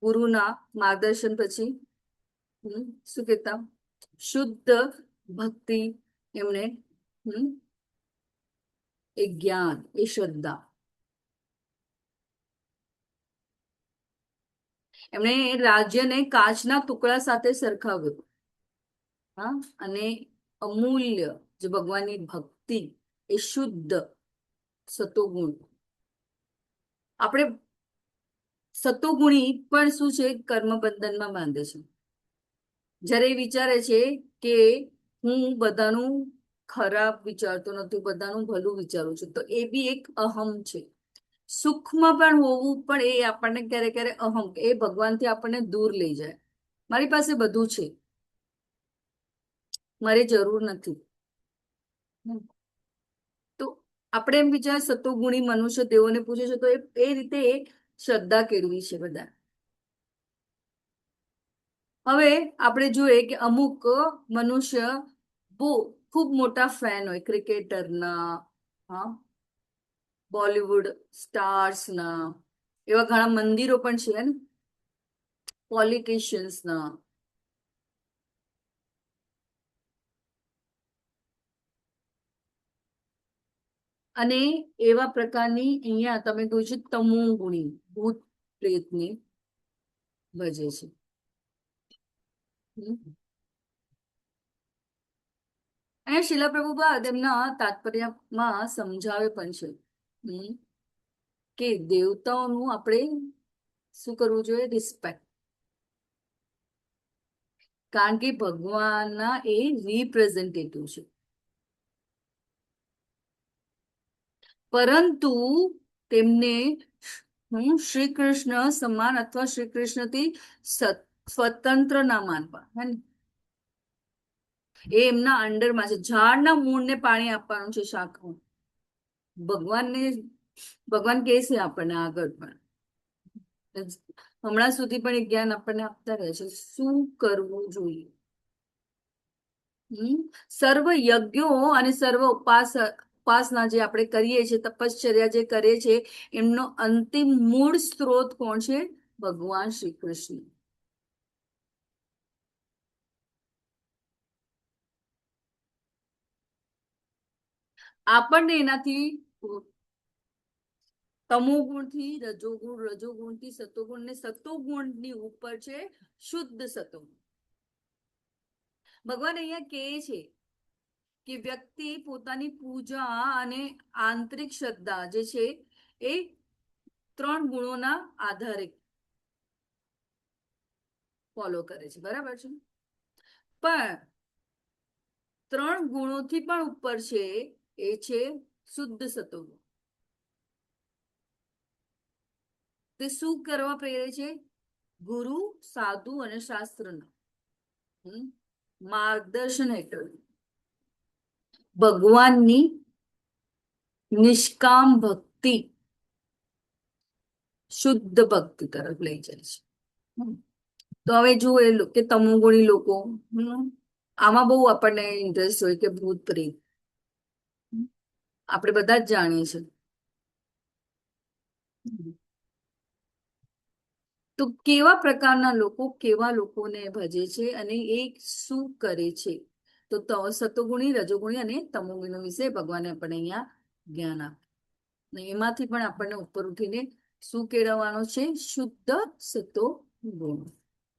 ગુરુના માર્ગદર્શન પછી શું કહેતા, શુદ્ધ ભક્તિ એમને એ જ્ઞાન, એ શ્રદ્ધા, એમણે રાજ્યને કાચના ટુકડા સાથે સરખાવ્યું. હા, અને અમૂલ્ય જે ભગવાનની ભક્તિ એ શુદ્ધ સતોગુણ. આપણે સતોગુણી પણ શું છે? કર્મ બંધનમાં બાંધે છે. જ્યારે એ વિચારે છે કે હું બધાનું ખરાબ વિચારતો નથી, બધાનું ભલું વિચારું છું, તો એ બી એક અહમ છે. સુખમાં પણ હોવું પણ એ આપણને ક્યારે ક્યારે અહમ, એ ભગવાનથી આપણને દૂર લઈ જાય. મારી પાસે બધું છે, મારે જરૂર નથી. તો આપણે એમ વિચાર, સતોગુણી મનુષ્ય દેવોને પૂછે છે, તો એ રીતે શ્રદ્ધા કેળવી છે બધા. હવે આપણે જોઈએ કે અમુક મનુષ્ય બહુ ખૂબ મોટા ફેન હોય ક્રિકેટરના, હા, બોલિવૂડ સ્ટાર્સના, એવા ઘણા મંદિરો પણ છે ને, પોલિટિશિયન્સના. અને એવા પ્રકારની અહીંયા તમે કહ્યું છે તમો ગુણી, ભૂત પ્રેતને ભજે છે. અહીંયા શિલા પ્રભુપાદ એમના તાત્પર્યમાં સમજાવે પણ છે કે દેવતાઓનું આપણે શું કરવું જોઈએ? રિસ્પેક્ટ. કારણ કે ભગવાનના એ રિપ્રેઝેન્ટેટિવ છે. પરંતુ તેમને શ્રી કૃષ્ણ સમાન અથવા શ્રી કૃષ્ણથી સ્વતંત્ર ના માનવા, હે ને? એ એમના અંડરમાં છે. ઝાડના મૂળને પાણી આપવાનું છે, શાખા. ભગવાનને, ભગવાન કહે છે આપણને આગળ પણ, હમણાં સુધી પણ એ જ્ઞાન આપણને આપતા રહે છે શું કરવું જોઈએ. સર્વ યજ્ઞો અને સર્વ ઉપાસના જે આપણે કરીએ છીએ, તપશ્ચર્યા જે કરીએ છીએ, એમનો અંતિમ મૂળ સ્ત્રોત કોણ છે? ભગવાન શ્રી કૃષ્ણ. આપણને એનાથી તમોગુણથી રજોગુણ, રજોગુણથી સતોગુણ, ને સતોગુણની ઉપર છે શુદ્ધ સતોગુણ. ભગવાન અહીંયા કહે છે કે વ્યક્તિ પોતાની પૂજા અને આંતરિક શ્રદ્ધા જે છે એ 3 ગુણોના આધારે ફોલો કરે છે. બરાબર છે? પણ 3 ગુણોથી પણ ઉપર છે, એ છે શુદ્ધ સતોગુણ. તે શું કરવા પ્રેરે છે? ગુરુ, સાધુ અને શાસ્ત્રના માર્ગદર્શન હેઠળ ભગવાનની નિષ્કામ ભક્તિ, શુદ્ધ ભક્તિ તરફ લઈ જાય છે. તો હવે જુઓ કે તમોગુણી લોકો, આમાં બહુ આપણને ઇન્ટરેસ્ટ હોય કે ભૂત પ્રેત આપણે બધા જ જાણીએ છીએ. તો કેવા પ્રકારના લોકો કેવા લોકોને ભજે છે અને એ શું કરે છે? તો સતોગુણી, રજોગુણી અને તમોગુણી વિશે ભગવાને આપણને અહીંયા જ્ઞાન આપ્યું. ને એમાંથી પણ આપણને ઉપર ઉઠીને શું કેળવવાનો છે? શુદ્ધ સતો ગુણ,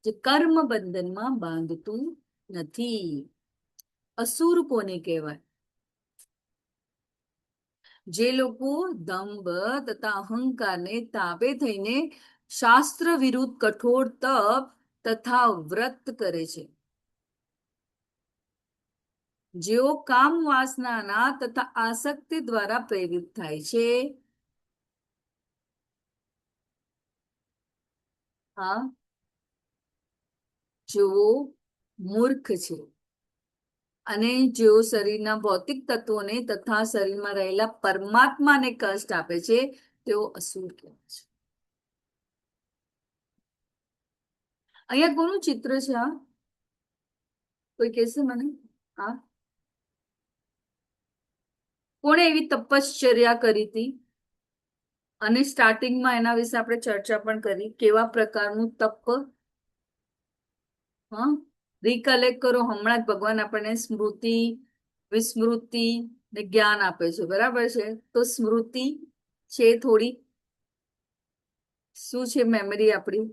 જે કર્મ બંધનમાં બાંધતું નથી. અસુર કોને કહેવાય? જે લોકો દંભ તથા અહંકારને તાબે થઈને શાસ્ત્ર વિરુદ્ધ કઠોર તપ તથા વ્રત કરે છે, જેઓ કામ વાસનાના તથા આસક્તિ દ્વારા પ્રેરિત થાય છે. હા, જેઓ મૂર્ખ છે અને જેઓ શરીરના ભૌતિક તત્વોને તથા શરીરમાં રહેલા પરમાત્માને કષ્ટ આપે છે, તેઓ અસુર કહેવાય છે. અહીંયા કોનું ચિત્ર છે? આ કોઈ કહેશે મને? હા, કોણે એવી તપશ્ચર્યા કરી હતી? અને સ્ટાર્ટિંગમાં એના વિશે આપણે ચર્ચા પણ કરી, કેવા પ્રકારનું તપ. હા, રિકલેક્ટ કરો. હમણાં જ ભગવાન આપણને સ્મૃતિ, વિસ્મૃતિ ને જ્ઞાન આપે છે, બરાબર છે? તો સ્મૃતિ છે થોડી, શું છે મેમરી આપણી?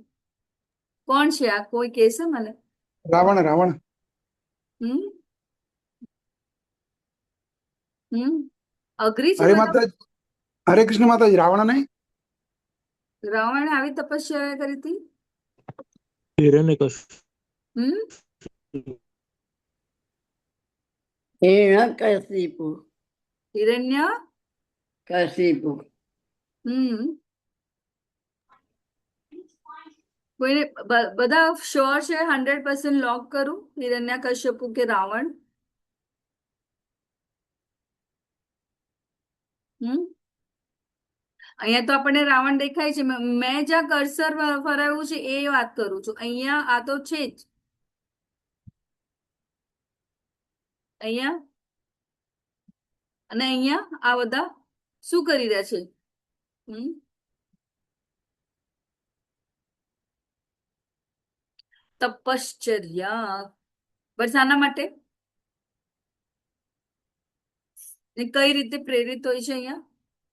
કોણ છે આ? કોઈ કહેશે મને? રાવણ. રાવણ. હમ અઘરી છે હરે બધા. માતા, હરે કૃષ્ણ માતાજી. રાવણ નહીં? રાવણે આવી તપસ્યા કરી હતી? હિરણ્યકશિપુ. હમ હિરણ્યકશિપુ. હિરણ્ય કશિપુ. હમ કોઈને બધા શ્યોર છે? 100% લોક કરું? હિરણ્યકશ્યપુ કે રાવણ? અહીંયા તો આપણને રાવણ દેખાય છે. મેં જ્યાં કર્સર ફરાવ્યું છે એ વાત કરું છું. અહીંયા આ તો છે જ. અહીંયા અને અહીંયા આ બધા શું કરી રહ્યા છે? તપશ્ચર્યા. બરસાના માટે ને કઈ રીતે પ્રેરિત હોય છે? અહીંયા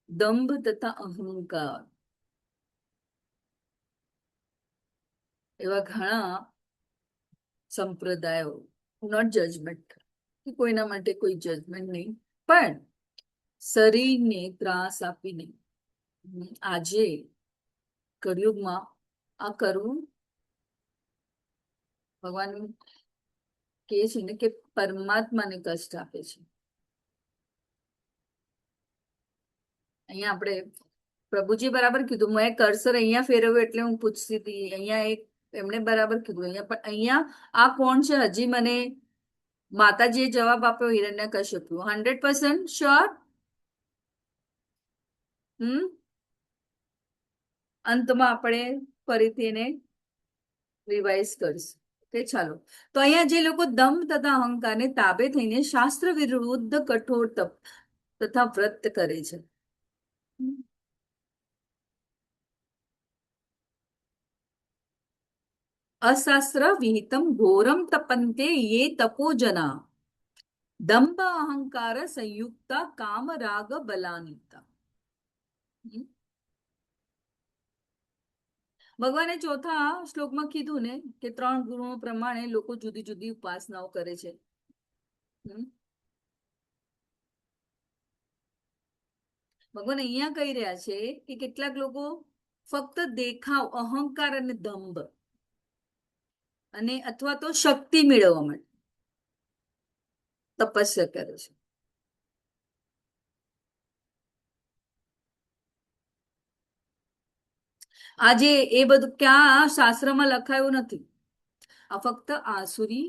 દંભ તથા અહંકાર, એવા ઘણા સંપ્રદાયો. નોટ જજમેન્ટ, કોઈના માટે કોઈ જજમેન્ટ નહીં, પણ શરીરને ત્રાસ આપીને આજે કળિયુગમાં આ કરવું, ભગવાન કહે છે ને કે પરમાત્માને કષ્ટ આપે છે. અહીંયા આપણે પ્રભુજી બરાબર કીધું. મેં કર્સર અહીંયા ફેરવ્યું એટલે હું પૂછતી હતી. અહીંયા એક એમણે બરાબર કીધું. અહીંયા પણ અહીંયા આ કોણ છે? હજી મને માતાજીએ જવાબ આપ્યો, હિરણ્યકશ્યપુ. 100% શ્યોર? અંતમાં આપણે ફરીથી એને રિવાઇઝ કરીશું. ઓકે, ચાલો. તો અહીંયા જે લોકો દંભ તથા અહંકારને તાબે થઈને શાસ્ત્ર વિરુદ્ધ કઠોર તપ તથા વ્રત કરે છે, અશાસ્ત્ર વિહિતમ ઘોરમ તપંતે યે તપો જના દંભ અહંકાર સંયુક્તા કામ રાગ બલાનિતા. ભગવાને ચોથા શ્લોકમાં કીધું ને કે 3 ગુણો પ્રમાણે લોકો જુદી જુદી ઉપાસનાઓ કરે છે. ભગવાન અહીંયા કહી રહ્યા છે કે કેટલાક લોકો ફક્ત દેખાવ, અહંકાર અને દંભ અને અથવા તો શક્તિ મેળવવા માટે તપસ્યા કરે છે. આજે એ બધું ક્યાં શાસ્ત્રમાં લખાયું નથી. આ ફક્ત આસુરી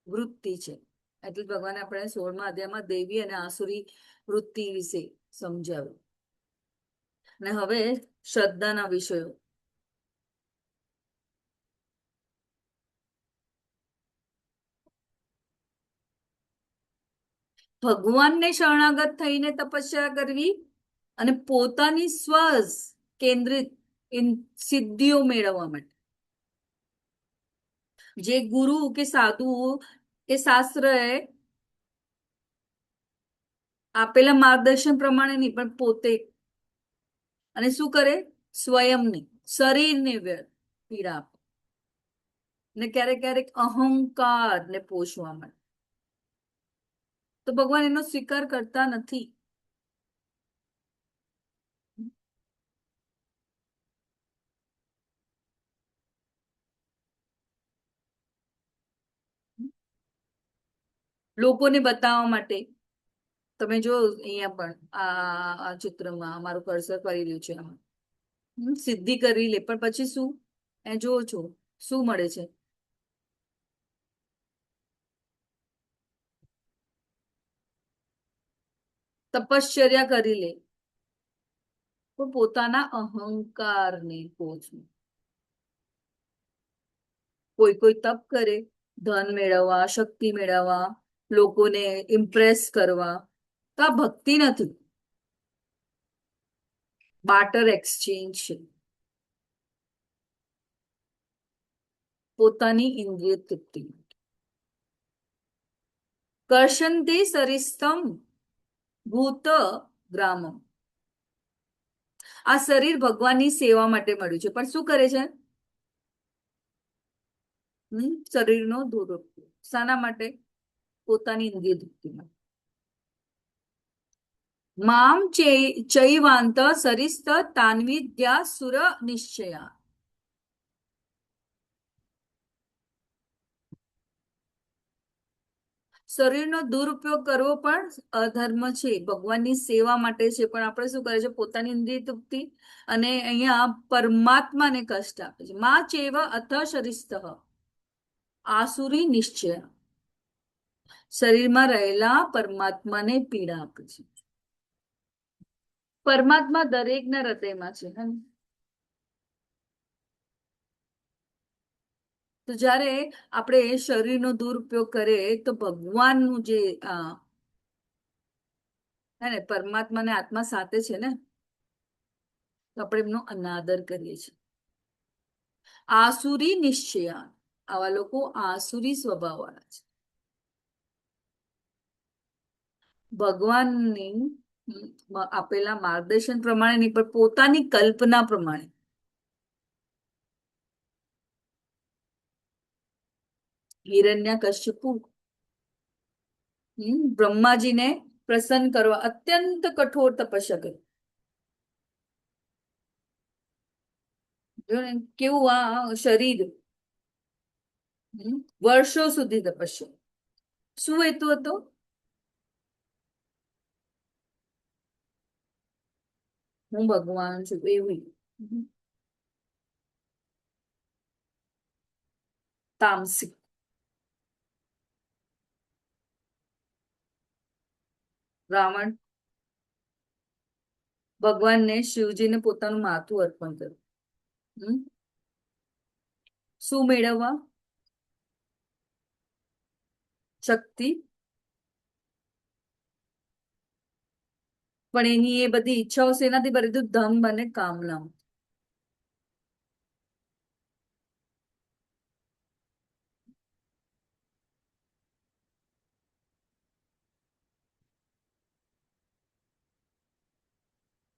વૃત્તિ છે. એટલે ભગવાને આપણે 16મા અધ્યાયમાં દેવી અને આસુરી વૃત્તિ વિશે સમજાવ્યું. અને હવે શ્રદ્ધાના વિષયો. ભગવાનને શરણાગત થઈને તપસ્યા કરવી અને પોતાની સ્વ કેન્દ્રિત સિદ્ધિઓ મેળવવા માટે જે ગુરુ કે સાધુ કે શાસ્ત્રએ આપેલા માર્ગદર્શન પ્રમાણે નહીં, પણ પોતે અને શું કરે, સ્વયંને શરીરને પીડા આપે ને ક્યારેક ક્યારેક અહંકાર ને પોષવા માટે. તો ભગવાન એનો સ્વીકાર કરતા નથી. લોકોને બતાવવા માટે તમે જો અહીંયા પણ આ ચિત્રમાં અમારું કર્સર કરી રહ્યું છે આમાં સિદ્ધિ કરી લે, પણ પછી શું એ જોવો છો શું મળે છે? તપશ્ચર્યા કરી લે પણ પોતાના અહંકારને પોષવું. કોઈ કોઈ તપ કરે ધન મેળવવા, શક્તિ મેળવવા, લોકોને ઇમ્પ્રેસ કરવા, તો આ ભક્તિ નથી, બાર્ટર એક્સચેન્જ છે. પોતાની ઇન્દ્રિય તૃપ્તિ. કર્ષંતે સરિસ્તમ ભૂત ગ્રામમ. આ શરીર ભગવાનની સેવા માટે મળ્યું છે, પણ શું કરે છે? શરીરનો દુરુપયોગ. શાના માટે? પોતાની ઇન્દ્રિય તૃપ્તિ માટે. મામ ચૈવાંત સરિસ્ત તાન્વિદ્યા સુર નિશ્ચયા. શરીરનો દુરુપયોગ કરવો પણ અધર્મ છે, ભગવાનની સેવા માટે છે, પણ આપણે શું કરે છે? પોતાની ઇન્દ્રિય તૃપ્તિ અને અહીંયા પરમાત્માને કષ્ટ આપે છે. મા ચેવ અથ શરીસ્ત આસુરી નિશ્ચય. શરીરમાં રહેલા પરમાત્માને પીડા આપે છે. પરમાત્મા દરેકના હૃદયમાં છે. તો જ્યારે આપણે શરીરનો દુરુપયોગ કરીએ તો ભગવાનનું જે હે ને પરમાત્માને આત્મા સાથે છે ને, તો આપણે એમનો અનાદર કરીએ છીએ. આસુરી નિશ્ચય. આવા લોકો આસુરી સ્વભાવ વાળા છે. ભગવાનની આપેલા માર્ગદર્શન પ્રમાણે નહીં, પણ પોતાની કલ્પના પ્રમાણે. હિરણ્યકશ્યપુ બ્રહ્માજીને પ્રસન્ન કરવા અત્યંત કઠોર તપસ્યા કરી. કેવું આ શરીર, વર્ષો સુધી તપસ્યા. શું હેતુ હતો? હું ભગવાન છું એવું. તામસિક. રાવણ ભગવાનને શિવજીને પોતાનું માથું અર્પણ કર્યું. શું મેળવવા? શક્તિ. પણ એની એ બધી ઈચ્છાઓ શેનાથી ભરી દીધું? ધન અને કામના.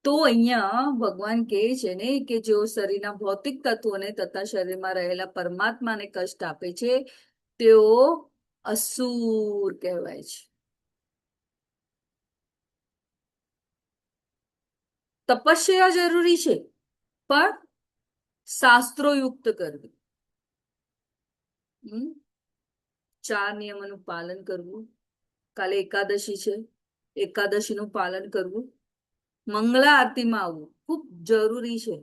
તો અહીંયા ભગવાન કહે છે ને કે જેઓ શરીરના ભૌતિક તત્વોને તથા શરીરમાં રહેલા પરમાત્માને કષ્ટ આપે છે તેઓ અસુર કહેવાય છે. તપસ્યા જરૂરી છે, પણ શાસ્ત્રોયુક્ત કરવી. 4 નિયમોનું પાલન કરવું. કાલે એકાદશી છે, એકાદશીનું પાલન કરવું. મંગળા આરતીમાં આવવું ખૂબ જરૂરી છે.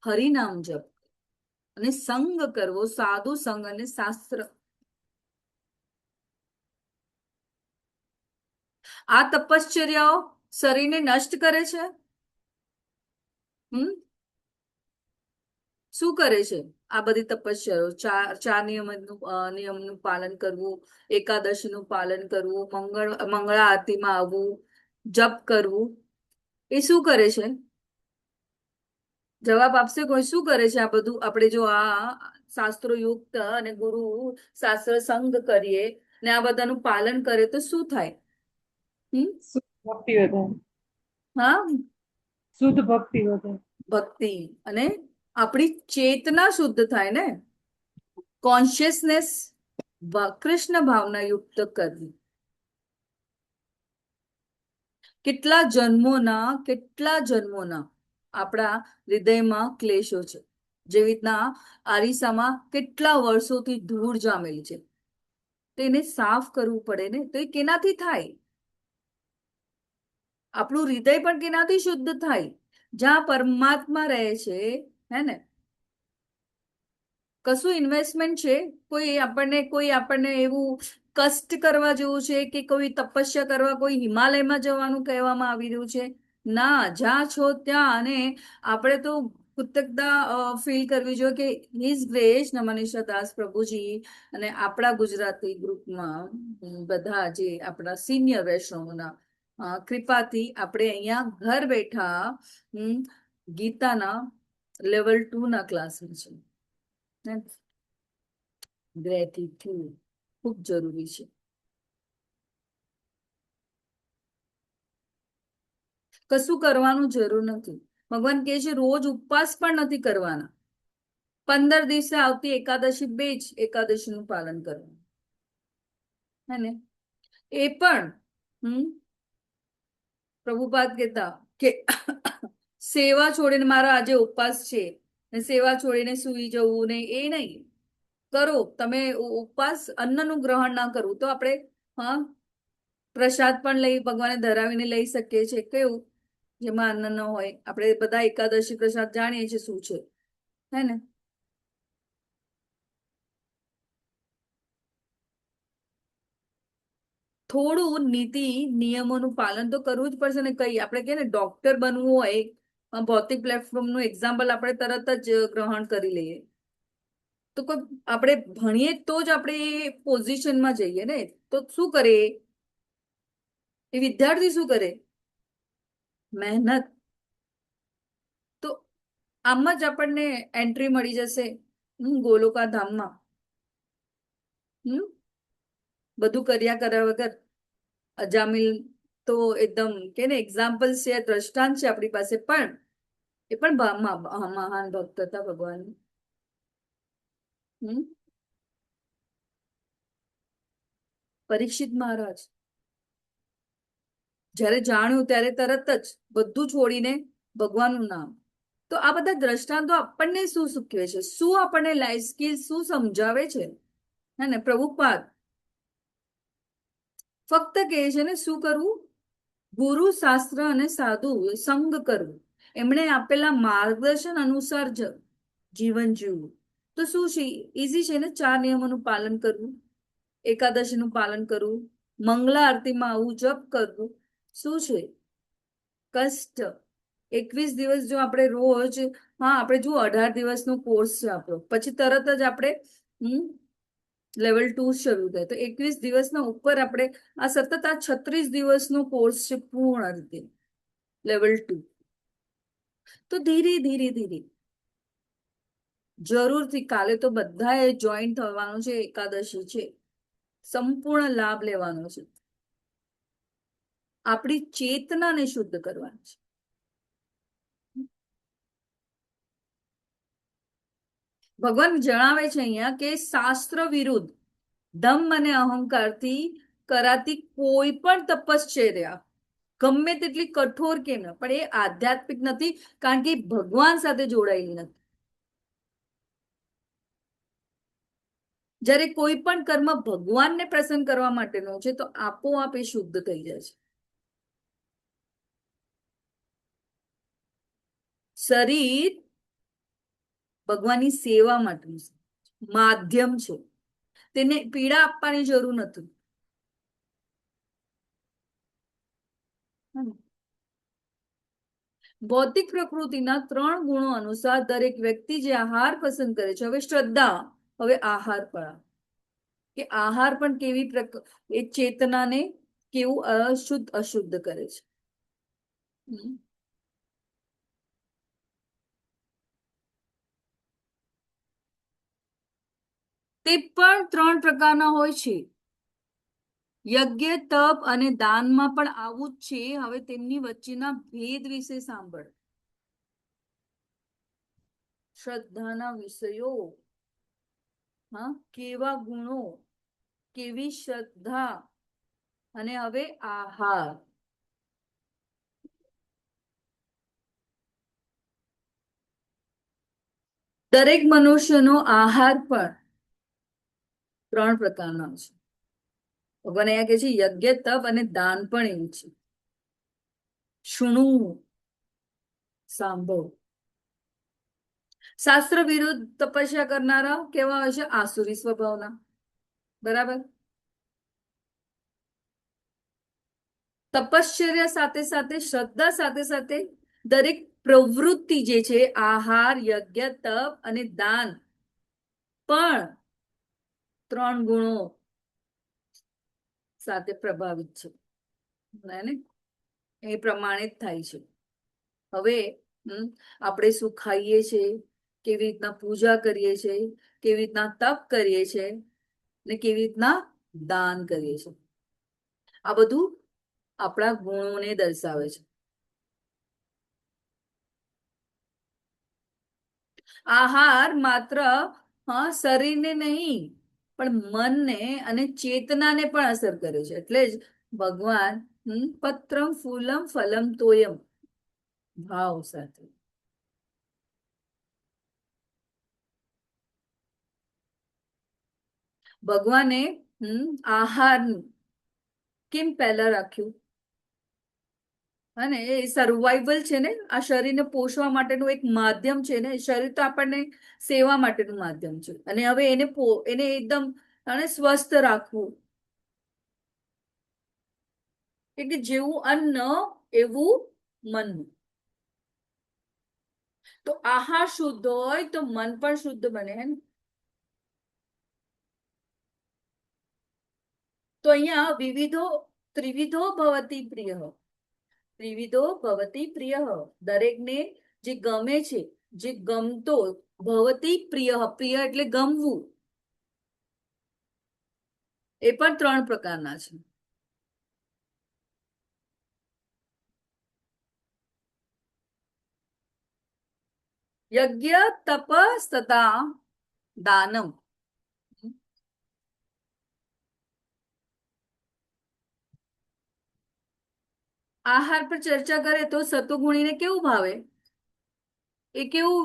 હરિનામ જપ અને સંગ કરવો, સાધુ સંગ અને શાસ્ત્ર. આ તપશ્ચર્યાઓ શરીરને નષ્ટ કરે છે. શું કરે છે આ બધી તપસ્યાઓ? ચાર નિયમનું પાલન કરવું, એકાદશીનું પાલન કરવું, મંગળા આરતીમાં આવવું, જપ કરવું, એ શું કરે છે? જવાબ આપશે કોઈ? શું કરે છે આ બધું? આપણે જો આ શાસ્ત્રો યુક્ત અને ગુરુ શાસ્ત્ર સંગ કરીએ ને આ બધાનું પાલન કરે તો શું થાય? ભક્તિ વધે. હા, શુદ્ધ ભક્તિ વધે. ભક્તિ અને આપણી ચેતના શુદ્ધ થાય ને, કોન્શિયસનેસ કૃષ્ણ ભાવના યુક્ત કરવી. કેટલા જન્મોના આપણા હૃદયમાં ક્લેશો છે. જેવી રીતના આરીસામાં કેટલા વર્ષોથી ધૂળ જામેલી છે, તેને સાફ કરવું પડે ને. તો એ કેનાથી થાય? આપણું હૃદય પણ કેનાથી શુદ્ધ થાય? જ્યાં પરમાત્મા રહે છે, હે ને? કશું ઇન્વેસ્ટમેન્ટ છે? કોઈ આપણને એવું કષ્ટ કરવા જેવું છે કે કોઈ તપસ્યા કરવા, કોઈ હિમાલયમાં જવાનું કહેવામાં આવી રહ્યું છે? ના, જ્યાં છો ત્યાં. અને આપણે તો કૃતજ્ઞતા ફીલ કરવી જોઈએ કે હિઝ ગ્રેસ નમનીષા દાસ પ્રભુજી અને આપણા ગુજરાતી ગ્રુપમાં બધા જે આપણા સિનિયર વૈષ્ણવોના કૃપાથી આપણે અહીંયા ઘર બેઠા ગીતાના લેવલ 2 ના ક્લાસમાં છે. ગ્રેટિટ્યુડ ખૂબ જરૂરી છે. કશું કરવાનું જરૂર નથી. ભગવાન કહે છે રોજ ઉપવાસ પણ નથી કરવાના. 15 દિવસે આવતી એકાદશી, 2 જ એકાદશીનું પાલન કરવાનું, હે ને? એ પણ પ્રભુપાદ કહેતા કે સેવા છોડીને, મારા આજે ઉપવાસ છે ને સેવા છોડીને સુઈ જવું ને, એ નહીં કરો. તમે ઉપવાસ અન્નનું ગ્રહણ ના કરવું તો આપણે પ્રસાદ પણ ભગવાને ધરાવીને લઈ શકીએ છીએ. કેવું? જેમાં અન્ન ન હોય. આપણે બધા એકાદશી પ્રસાદ જાણીએ છીએ શું છે, હે ને? થોડું નીતિ નિયમોનું પાલન તો કરવું જ પડશે ને. કઈ આપણે કે ને ડોક્ટર બનવું હોય, ભૌતિક પ્લેટફોર્મનું એક્ઝામ્પલ આપણે તરત જ ગ્રહણ કરી લઈએ. તો કોઈ આપણે ભણીએ તો જ આપણે એ પોઝિશનમાં જઈએ ને. તો શું કરે એ વિદ્યાર્થી? શું કરે? મહેનત. તો આમ જ આપણને એન્ટ્રી મળી જશે ગોલોકા ધામમાં. બધું કર્યા વગર. અજામિલ તો એકદમ કે ને એક્ઝામ્પલ છે, દ્રષ્ટાંત છે આપણી પાસે. પણ એ પણ મહાન ભક્ત હતા ભગવાન. પરીક્ષિત મહારાજ જ્યારે જાણ્યું ત્યારે તરત જ બધું છોડીને ભગવાનનું નામ. તો આ બધા દ્રષ્ટાંતો આપણને શું શીખવે છે? શું આપણને લાઈફ સ્કિલ શું સમજાવે છે? હે ને? પ્રભુપાદ ફક્ત કહે છે ને શું કરવું? ગુરુ શાસ્ત્ર અને સાધુ સંગ કરવું. એમણે આપેલા માર્ગદર્શન અનુસાર જીવન જીવવું. તો શું છે? ઈઝી છે ને? 4 નિયમોનું પાલન કરવું, એકાદશીનું પાલન કરવું, મંગળા આરતીમાં આવવું, જપ કરવું. શું છે? કષ્ટ. 21 દિવસ જો આપણે રોજ, આપણે જો 18 દિવસનો કોર્સ છે આપણો, પછી તરત જ આપણે લેવલ 2 શરૂ થાય. તો 21 દિવસના ઉપર આપણે સતત 36 દિવસનો કોર્સ છે પૂર્ણ રીતે લેવલ 2. તો ધીરે ધીરે જરૂરથી કાલે તો બધાએ જોઈન થવાનું છે. એકાદશી છે, સંપૂર્ણ લાભ લેવાનો છે. આપણી ચેતનાને શુદ્ધ કરવાની છે. ભગવાન જણાવે છે અહીંયા કે શાસ્ત્ર વિરુદ્ધ દમ અને અહંકારથી કરાતી કોઈ પણ તપશ્ચર્યા ગમે તેટલી કઠોર કેમ ન, પણ એ આધ્યાત્મિક નથી, કારણ કે ભગવાન સાથે જોડાયેલી નથી. જ્યારે કોઈ પણ કર્મ ભગવાનને પ્રસન્ન કરવા માટેનો છે તો આપોઆપ એ શુદ્ધ થઈ જાય છે. શરીર ભગવાનની સેવા માટેનું છે, માધ્યમ છે, તેને પીડા આપવાની જરૂર નથી. ભૌતિક પ્રકૃતિના 3 ગુણો અનુસાર દરેક વ્યક્તિ જે આહાર પસંદ કરે છે, હવે શ્રદ્ધા, હવે આહાર પણ, કે આહાર પણ કેવી એ ચેતનાને કેવું અશુદ્ધ કરે છે. તે પણ 3 પ્રકારના હોય છે. યજ્ઞ, તપ અને દાનમાં પણ આવું જ છે. હવે તેમની વચ્ચેના ભેદ વિશે સાંભળ. શ્રદ્ધાના વિષયો, હા, કેવા ગુણો, કેવી શ્રદ્ધા, અને હવે આહાર. દરેક મનુષ્યનો આહાર પણ 3 પ્રકારનો છે. ભગવાન અહીંયા કહે છે યજ્ઞ, તપ અને દાન પણ એવું છે. શુણુ, સાંભળો. શાસ્ત્ર વિરુદ્ધ તપસ્યા કરનારા કેવા હોય છે? આસુરી સ્વભાવના. બરાબર. તપશ્ચર્યા સાથે સાથે, શ્રદ્ધા સાથે સાથે દરેક પ્રવૃત્તિ જે છે, આહાર, યજ્ઞ, તપ અને દાન, પણ 3 ગુણો સાથે પ્રભાવિત છે. એ પ્રમાણે જ થાય છે. હવે આપણે શું ખાઈએ છીએ, કેવી રીતના પૂજા કરીએ છીએ, કેવી રીતના તપ કરીએ છીએ, ને કેવી રીતના દાન કરીએ છીએ, આ બધું આપણા ગુણોને દર્શાવે છે. આહાર માત્ર શરીરને નહીં પણ મનને અને ચેતનાને પણ અસર કરે છે. એટલે જ ભગવાન પત્રમ ફૂલમ ફલમ તોયમ ભાવ સાથે ભગવાને આહાર કેમ પહેલા રાખ્યું? અને એ સર્વાઈવલ છે ને, આ શરીરને પોષવા માટેનું એક માધ્યમ છે ને. શરીર તો આપણને સેવા માટેનું માધ્યમ છે, અને હવે એને એકદમ સ્વસ્થ રાખવું, એટલે જેવું અન્ન એવું મન. તો આહાર શુદ્ધ હોય તો મન પણ શુદ્ધ બને. હે ને? તો અહીંયા ત્રિવિધો ભવતી પ્રિય, ત્રિવિધો ભવતી પ્રિય, દરેકને જે ગમે છે, જે ગમતો, ભવતી પ્રિય, પ્રિય એટલે ગમવું, એ પણ 3 પ્રકારના છે. યજ્ઞ, તપસ તથા દાનમ. આહાર પર ચર્ચા કરે તો સતુગુણીને કેવું ભાવે? એ કેવું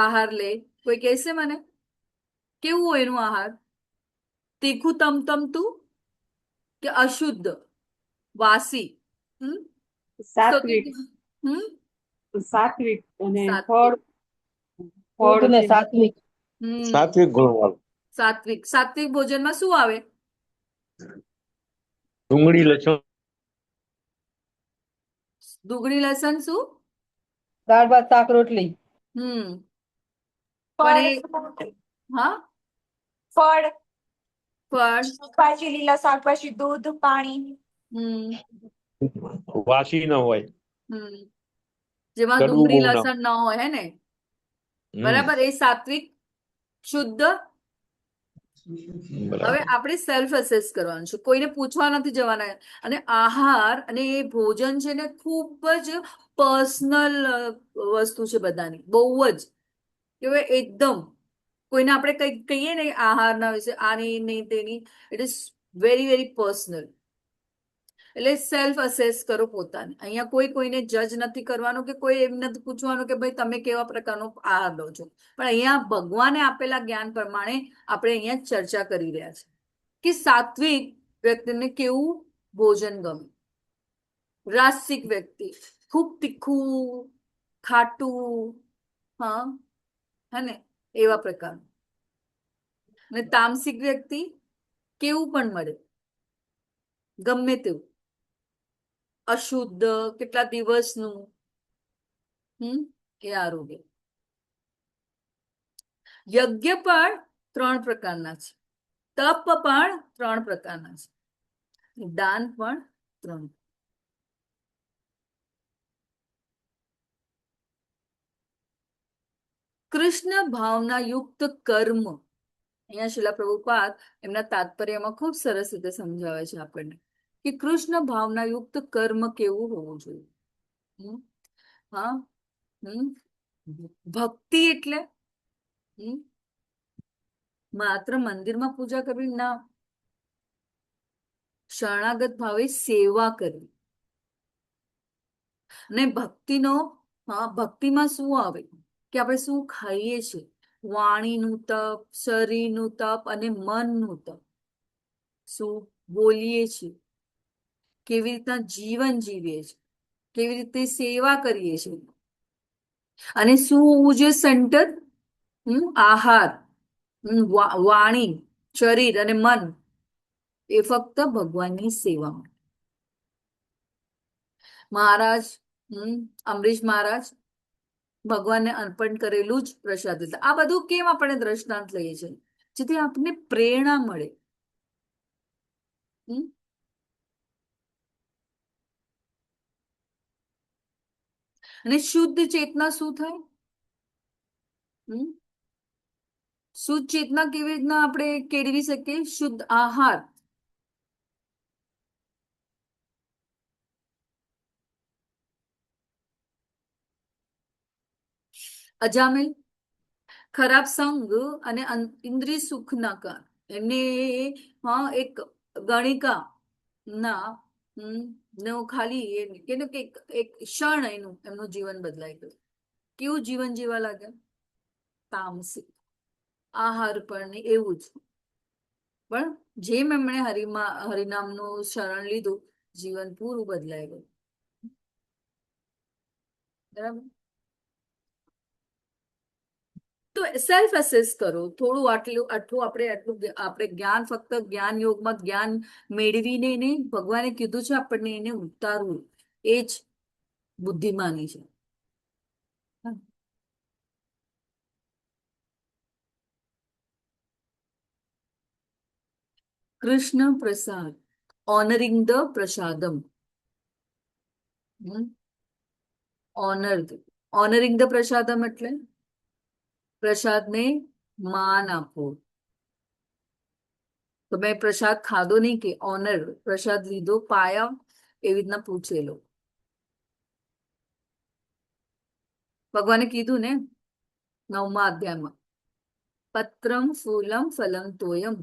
આહાર લે? કોઈ કહેશે મને? કેવું હોય એનું આહાર? તીખું તમતમતું કે અશુદ્ધ, વાસી? સાત્વિક, સાત્વિક અને ફળ ને સાત્વિક. સાત્વિક ગુણવાળું. સાત્વિક ભોજનમાં શું આવે? ડુંગળી, લસણ, ડુંગળી, લસણ, શું? દાળ ભાત શાક રોટલી. પણ હા, ફળ, ફળ, શાકભાજી, લીલા શાકભાજી, દૂધ, પાણી. વાસી ન હોય, જેમાં કડવું ડુંગળી, બહુ ના. લસણ ન હોય. હે ને? બરાબર. એ સાત્વિક, શુદ્ધ. હવે આપણે સેલ્ફ અસેસ કરવાનું છે, કોઈને પૂછવા નથી જવાના. અને આહાર અને એ ભોજન છે ને, ખૂબ જ પર્સનલ વસ્તુ છે બધાની, બહુ જ કે એકદમ કોઈને આપણે કઈ કહીએ ને આહારના વિશે, આની નહીં તેની, it is very very personal. એટલે સેલ્ફ અસેસ કરો પોતાને. અહીંયા કોઈ કોઈને જજ નથી કરવાનું કે કોઈ એમ નથી પૂછવાનું કે ભાઈ તમે કેવા પ્રકારનો આહાર લો છો. પણ અહીંયા ભગવાને આપેલા જ્ઞાન પ્રમાણે આપણે અહીંયા ચર્ચા કરી રહ્યા છે કે સાત્વિક વ્યક્તિને કેવું ભોજન ગમે, રાસિક વ્યક્તિ ખૂબ તીખું ખાટું, હા હે ને, એવા પ્રકારનું. અને તામસિક વ્યક્તિ કેવું પણ મળે, ગમે તેવું, અશુદ્ધ, કેટલા દિવસનું, એ આરોગ્ય. યજ્ઞ પણ 3 પ્રકારના છે, તપ પણ 3 પ્રકારના છે, દાન પણ 3. કૃષ્ણ ભાવના યુક્ત કર્મ, અહીંયા શિલા પ્રભુપાદ એમના તાત્પર્યમાં ખૂબ સરસ રીતે સમજાવે છે આપણને કે કૃષ્ણ ભાવના યુક્ત કર્મ કેવું હોવું જોઈએ. હા, ભક્તિ એટલે માત્ર મંદિરમાં પૂજા કરવી ના, શરણાગત ભાવે સેવા કરવી. ને ભક્તિનો, હા, ભક્તિમાં શું આવે કે આપણે શું ખાઈએ છીએ, વાણીનું તપ, શરીરનું તપ અને મનનું તપ. શું બોલીએ છીએ, કેવી રીતના જીવન જીવીએ છીએ, કેવી રીતે સેવા કરીએ છીએ, અને શું હોવું જોઈએ સેન્ટર, આહાર, વાણી, શરીર અને મન એ ફક્ત ભગવાનની સેવામાં. મહારાજ, અમરીશ મહારાજ ભગવાનને અર્પણ કરેલું જ પ્રસાદ લીધા. આ બધું કેમ આપણે દ્રષ્ટાંત લઈએ છીએ, જેથી આપણને પ્રેરણા મળે. અને શુદ્ધ ચેતના શું થાય, શુદ્ધ ચેતના કેવી રીતના આપણે કેળવી શકીએ, શુદ્ધ આહાર, અજામિલ ખરાબ સંગ અને ઇન્દ્રિય સુખના કારણે એમને, હા, એક ગણિકા ના નો ખાલી એક ક્ષણ એમનું જીવન બદલાઈ ગયું. કેવું જીવન જીવા લાગ્યા, તામસિક. આહાર પણ એવું જ. પણ જેમ એમણે હરિનામનું શરણ લીધું, જીવન પૂરું બદલાઈ ગયું. બરાબર. તો સેલ્ફ અસેસ કરો થોડું. આટલું આપણે જ્ઞાન ફક્ત જ્ઞાન યોગમાં જ્ઞાન મેળવીને નહીં, ભગવાને કીધું છે આપણને એને ઉતારવું, એ જ બુદ્ધિમાની છે. કૃષ્ણ પ્રસાદ, ઓનરિંગ ધ પ્રસાદમ. ઓનરિંગ ધ પ્રસાદમ એટલે પ્રસાદને માન આપો. તો મેં પ્રસાદ ખાધો નહીં કે ઓનર, પ્રસાદ લીધો, પાયા, એવી રીતના પૂછેલો. ભગવાને કીધું ને 9મા અધ્યાયમાં, પત્રમ ફૂલમ ફલમ તોયમ,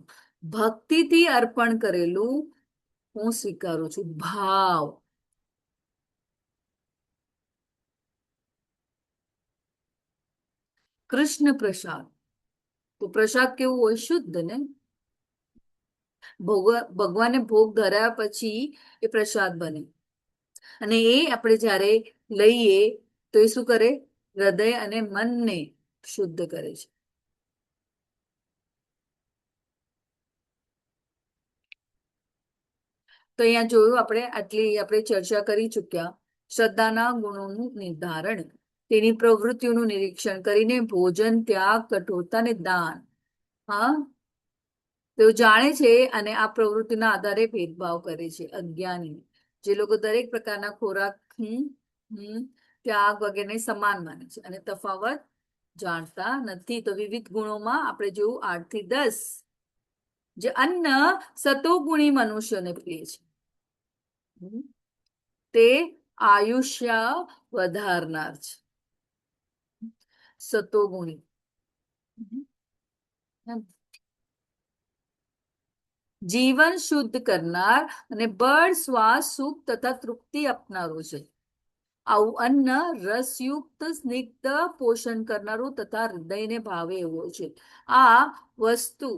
ભક્તિથી અર્પણ કરેલું હું સ્વીકારું છું. ભાવ. કૃષ્ણ પ્રસાદ, તો પ્રસાદ કેવું હોય, શુદ્ધ ને. ભગવાને ભોગ ધરાયા પછી એ પ્રસાદ બને, અને એ આપણે જ્યારે લઈએ તો એ શું કરે, હૃદય અને મનને શુદ્ધ કરે છે. તો અહીંયા જોયું આપણે ચર્ચા કરી ચૂક્યા શ્રદ્ધાના ગુણોનું નિર્ધારણ, તેની પ્રવૃત્તિઓનું નિરીક્ષણ કરીને ભોજન, ત્યાગ, કઠોરતા અને દાન. હા, તેઓ જાણે છે અને આ પ્રવૃત્તિના આધારે ભેદભાવ કરે છે. અજ્ઞાની જે લોકો દરેક પ્રકારના ખોરાક, ત્યાગ વગેરે સમાન માને છે અને તફાવત જાણતા નથી. તો વિવિધ ગુણોમાં આપણે જોયું 8 થી 10 જે અન્ન સતોગુણી મનુષ્યને પ્રિય છે, તે આયુષ્ય વધારનાર છે. સતોગુણી. જીવન શુદ્ધ કરનાર અને બળ શ્વાસ સુખ તથા તૃપ્તિ આપનારો છે. આવું અન્ન રસયુક્ત સ્નિગ્ધ પોષણ કરનારું તથા હૃદયને ભાવે એવો છે. આ વસ્તુ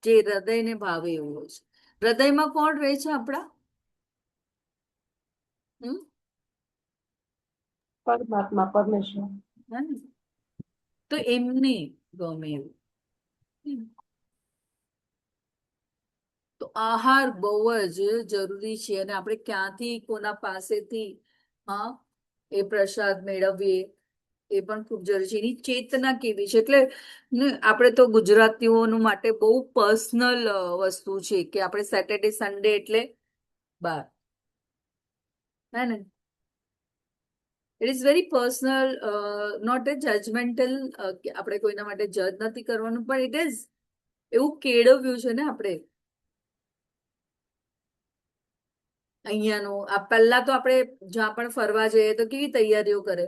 જે હૃદયને ભાવે એવો છે. હૃદયમાં કોણ રહે છે આપણા? હમ પરમાત્મા પરમેશ્વર. હે ને? તો એમને ગમે એવું. તો આહાર બહુ જ જરૂરી છે અને આપણે ક્યાંથી કોના પાસેથી હા એ પ્રસાદ મેળવીએ એ પણ ખૂબ જરૂરી છે. એની ચેતના કેવી છે એટલે ને આપણે તો ગુજરાતીઓનું માટે બહુ પર્સનલ વસ્તુ છે કે આપણે સેટરડે સન્ડે એટલે બાર, હે ને? It is very personal, not a judgmental. આપણે કોઈના માટે જજ નથી કરવાનું, પણ ઇટ ઇઝ એવું કેળવ્યું છે ને આપણે અહીંયાનું. આ પહેલા તો આપણે જ્યાં પણ ફરવા જઈએ તો કેવી તૈયારીઓ કરે?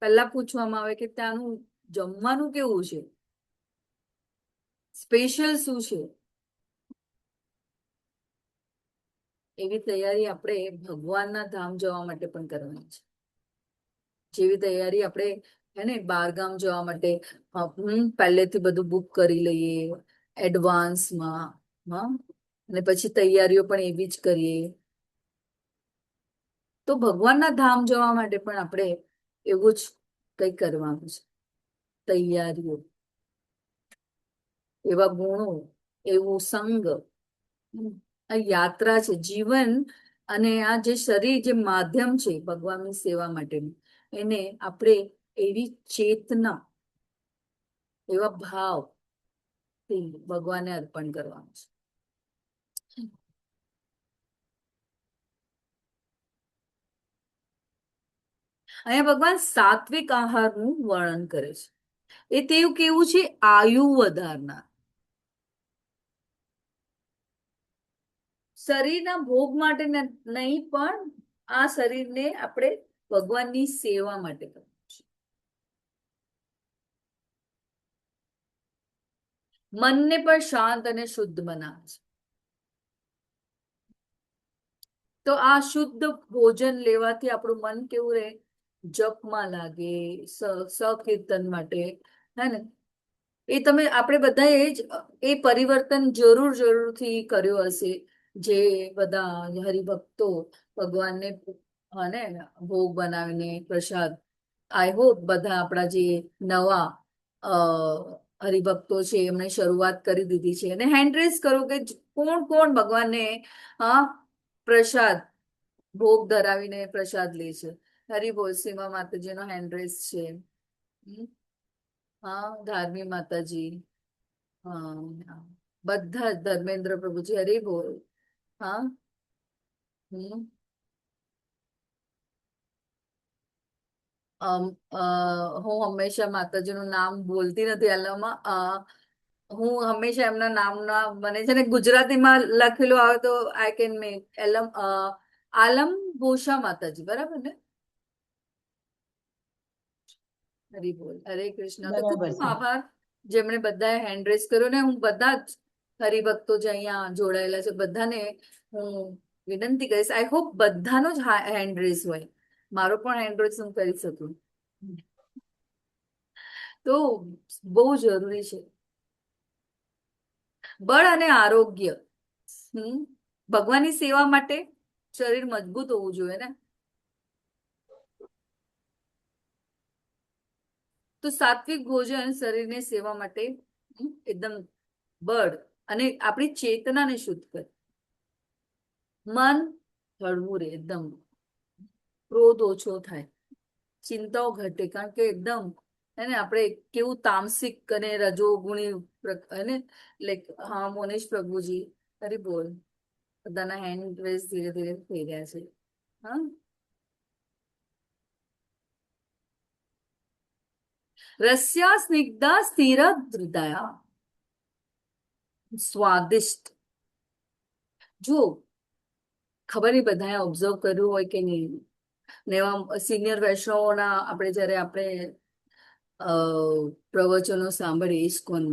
પહેલા પૂછવામાં આવે કે ત્યાંનું જમવાનું કેવું છે, સ્પેશિયલ શું છે. એવી તૈયારી આપણે ભગવાનના ધામ જવા માટે પણ કરવાની છે. જેવી તૈયારી આપણે હે ને બહારગામ જવા માટે પહેલેથી બધું બુક કરી લઈએ એડવાન્સમાં, હા, અને પછી તૈયારીઓ પણ એવી જ કરીએ. તો ભગવાનના ધામ જવા માટે પણ આપણે એવું જ કંઈ કરવાનું છે. તૈયારીઓ, એવા ગુણો, એવું સંગ. આ યાત્રા છે જીવન. અને આ જે શરીર જે માધ્યમ છે ભગવાનની સેવા માટેનું, એને આપણે એવી ચેતના, એવા ભાવ ભગવાનને અર્પણ કરવાનું છે. અહીંયા ભગવાન સાત્વિક આહારનું વર્ણન કરે છે. એ તેવું કેવું છે? આયુ વધારનાર. શરીરના ભોગ માટે નહીં, પણ આ શરીરને આપણે ભગવાનની સેવા માટે કરવું છે. મનને પણ શાંત અને શુદ્ધ બનાવે છે. તો આ શુદ્ધ ભોજન લેવાથી આપણું મન કેવું રહે? જપમાં લાગે, સકીર્તન માટે, હે ને? એ તમે આપણે બધાએ જ એ પરિવર્તન જરૂરથી કર્યો હશે. જે બધા હરિભક્તો ભગવાનને ને ભોગ બનાવીને પ્રસાદ, આઈ હોપ બધા આપણા જે નવા હરિભક્તો છે એમણે શરૂઆત કરી દીધી છે. અને હેન્ડ રેઝ કરો કે કોણ કોણ ભગવાનને હા પ્રસાદ ભોગ ધરાવીને પ્રસાદ લે છે. હરિબોલ સીમા માતાજીનો હેન્ડ રેઝ છે. હા, ધાર્મી માતાજી, હા, બધા જ ધર્મેન્દ્ર પ્રભુજી, હરિબોલ. હા, હું હંમેશા માતાજીનું નામ બોલતી નથી આલામાં. હું હંમેશા એમના નામના મને છે ને ગુજરાતીમાં લખેલું આવે તો આઈ કેન મેક એલમ. આલમ ભોષા માતાજી, બરાબર ને? હરી બોલ, હરે કૃષ્ણ. તો ખૂબ બરાબર ખૂબ છે. આભાર જેમણે બધાએ હેન્ડ રેઝ કર્યો. ને હું બધા જ હરિભક્તો જે અહીંયા જોડાયેલા છે બધાને હું વિનંતી કરીશ, આઈ હોપ બધાનો જ હેન્ડ રેઝ હોય. મારો પણ હેન્ડ રેઝ હું કરી શકું. તો બહુ જરૂરી છે બળ અને આરોગ્ય. ભગવાનની સેવા માટે શરીર મજબૂત હોવું જોઈએ ને. તો સાત્વિક ભોજન શરીરને સેવા માટે એકદમ બળ અને આપણી ચેતનાને શુદ્ધ કરે. મન હળવું રહે, એકદમ ક્રોધ ઓછો થાય, ચિંતાઓ ઘટે. કારણ કે એકદમ એને આપણે કેવું તામસિક અને રજોગુણી અને લાઈક, હા, મોનેશ પ્રભુજી, અરે બોલ. બધાના હેન્ડ રેઝ ધીરે ધીરે થઈ રહ્યા છે. હા, રસ્યા સ્નિગ્ધા સ્થિર હૃદયા. સ્વાદિષ્ટ. જો ખબર નહીં બધાએ ઓબ્ઝર્વ કર્યું હોય કે નહીં, ને એવા સિનિયર વૈષ્ણવોના આપણે પ્રવચનો સાંભળીએ ઇસ્કોન,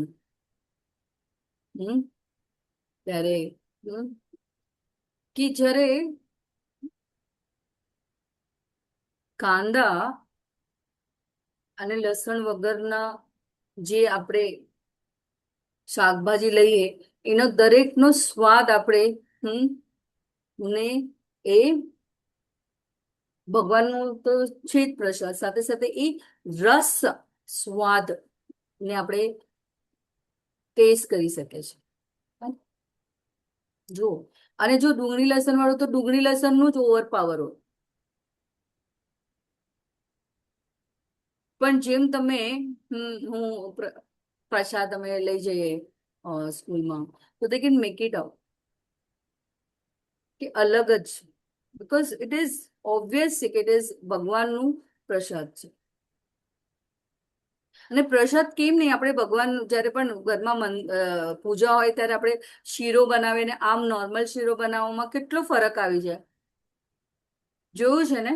હમ ત્યારે કે જ્યારે કાંદા અને લસણ વગરના જે આપણે શાકભાજી લઈએ એનો દરેકનો સ્વાદ આપણે ને એ ભગવાનનું તો છે જ પ્રસાદ, સાથે સાથે એ રસ સ્વાદ ને આપણે ટેસ્ટ કરી શકીએ છીએ. જો અને જો ડુંગળી લસણ વાળું તો ડુંગળી લસણનું જ ઓવર પાવર હોય. પણ જેમ તમે હું પ્રસાદ અમે લઈ જઈએ સ્કૂલમાં, તો they can make it out કે અલગ જ છે, બીકોઝ ઇટ ઇઝ ઓબ્વિયસ છે કે ઇટ ઇઝ ભગવાનનું પ્રસાદ છે. અને પ્રસાદ કેમ નહીં, આપણે ભગવાન જ્યારે પણ ઘરમાં પૂજા હોય ત્યારે આપણે શીરો બનાવીને આમ નોર્મલ શીરો બનાવવામાં કેટલો ફરક આવી જાય. જોયું છે ને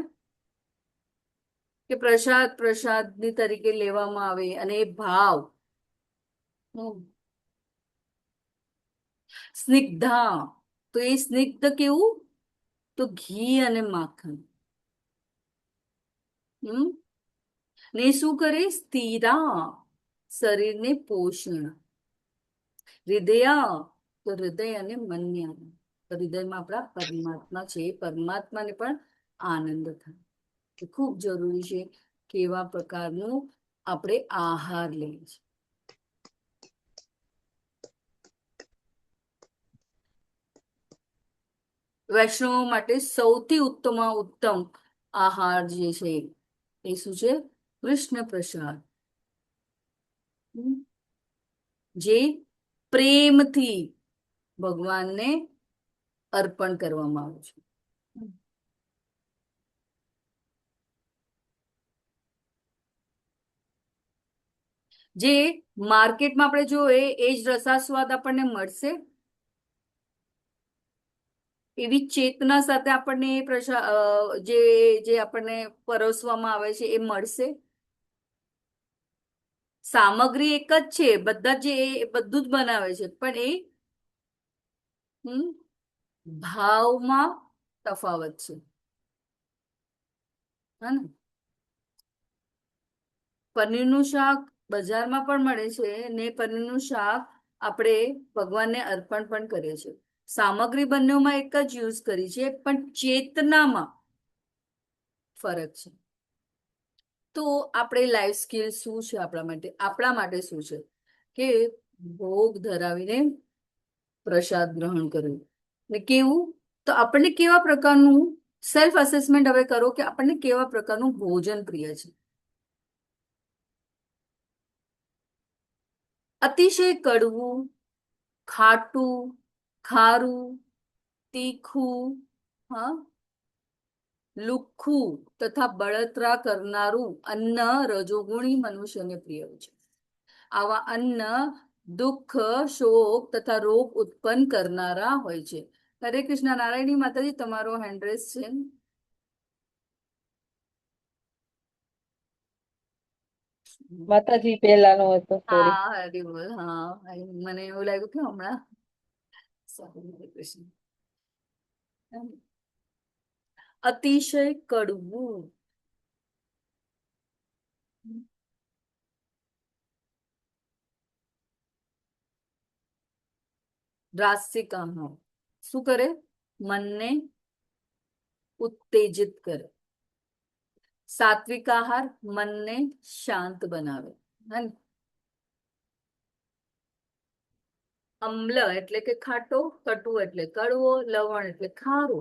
કે પ્રસાદ પ્રસાદની તરીકે લેવામાં આવે અને એ ભાવ. સ્નિગ્ધા, તો એ સ્નિગ્ધ કેવું, તો ઘી અને માખણ. ને શું કરે, સ્થિરા, શરીરને પોષણ. હૃદય, તો હૃદય અને મન્ય, હૃદયમાં આપણા પરમાત્મા છે, પરમાત્માને પણ આનંદ થાય. ખૂબ જરૂરી છે કેવા પ્રકારનું આપણે આહાર લઈએ છીએ. વૈષ્ણવો માટે સૌથી ઉત્તમ આહાર જે છે એ શું છે, કૃષ્ણ પ્રસાદ, જે પ્રેમથી ભગવાનને અર્પણ કરવામાં આવે છે. જે માર્કેટમાં આપણે જોઈએ એ જ રસાસ્વાદ આપણને મળશે, એવી ચેતના સાથે આપણને એ જે આપણને પરોસવામાં આવે છે એ મળશે. સામગ્રી એક જ છે, બધા જે બધું જ બનાવે છે, પણ એ ભાવમાં તફાવત છે. હે ને, પનીરનું શાક બજારમાં પણ મળે છે ને પનીરનું શાક આપણે ભગવાનને અર્પણ પણ કરીએ છીએ. સામગ્રી બંનેમાં એક જ યુઝ કરી છે, પણ ચેતનામાં ફરક છે. તો આપણે લાઈફ સ્કિલ શું છે આપણા માટે શું છે કે ભોગ ધરાવીને પ્રસાદ ગ્રહણ કરવું. ને કેવું, તો આપણને કેવા પ્રકારનું સેલ્ફ અસેસમેન્ટ હવે કરો કે આપણને કેવા પ્રકારનું ભોજન પ્રિય છે. અતિશય કડવું, ખાટું, ખારું, તીખું, લુખ્ખું તથા બળતરા કરનારું અન્ન રજોગુણી મનુષ્યને પ્રિય છે. આવા અન્ન દુઃખ, શોક તથા રોગ ઉત્પન્ન કરનારા હોય છે. હરે કૃષ્ણ. નારાયણી માતાજી, તમારો હેન્ડ રેસ છે. માતાજી પહેલાનો હતો, સોરી. હા, હરી બોલ. હા, મને એવું લાગ્યું કે હમણાં. હરે કૃષ્ણ. અતિશય કડવું, રાસિક આહાર શું કરે, મનને ઉત્તેજિત કરે. સાત્વિક આહાર મનને શાંત બનાવે. અમ્લ એટલે કે ખાટો, કટુ એટલે કડવો, લવણ એટલે ખારો.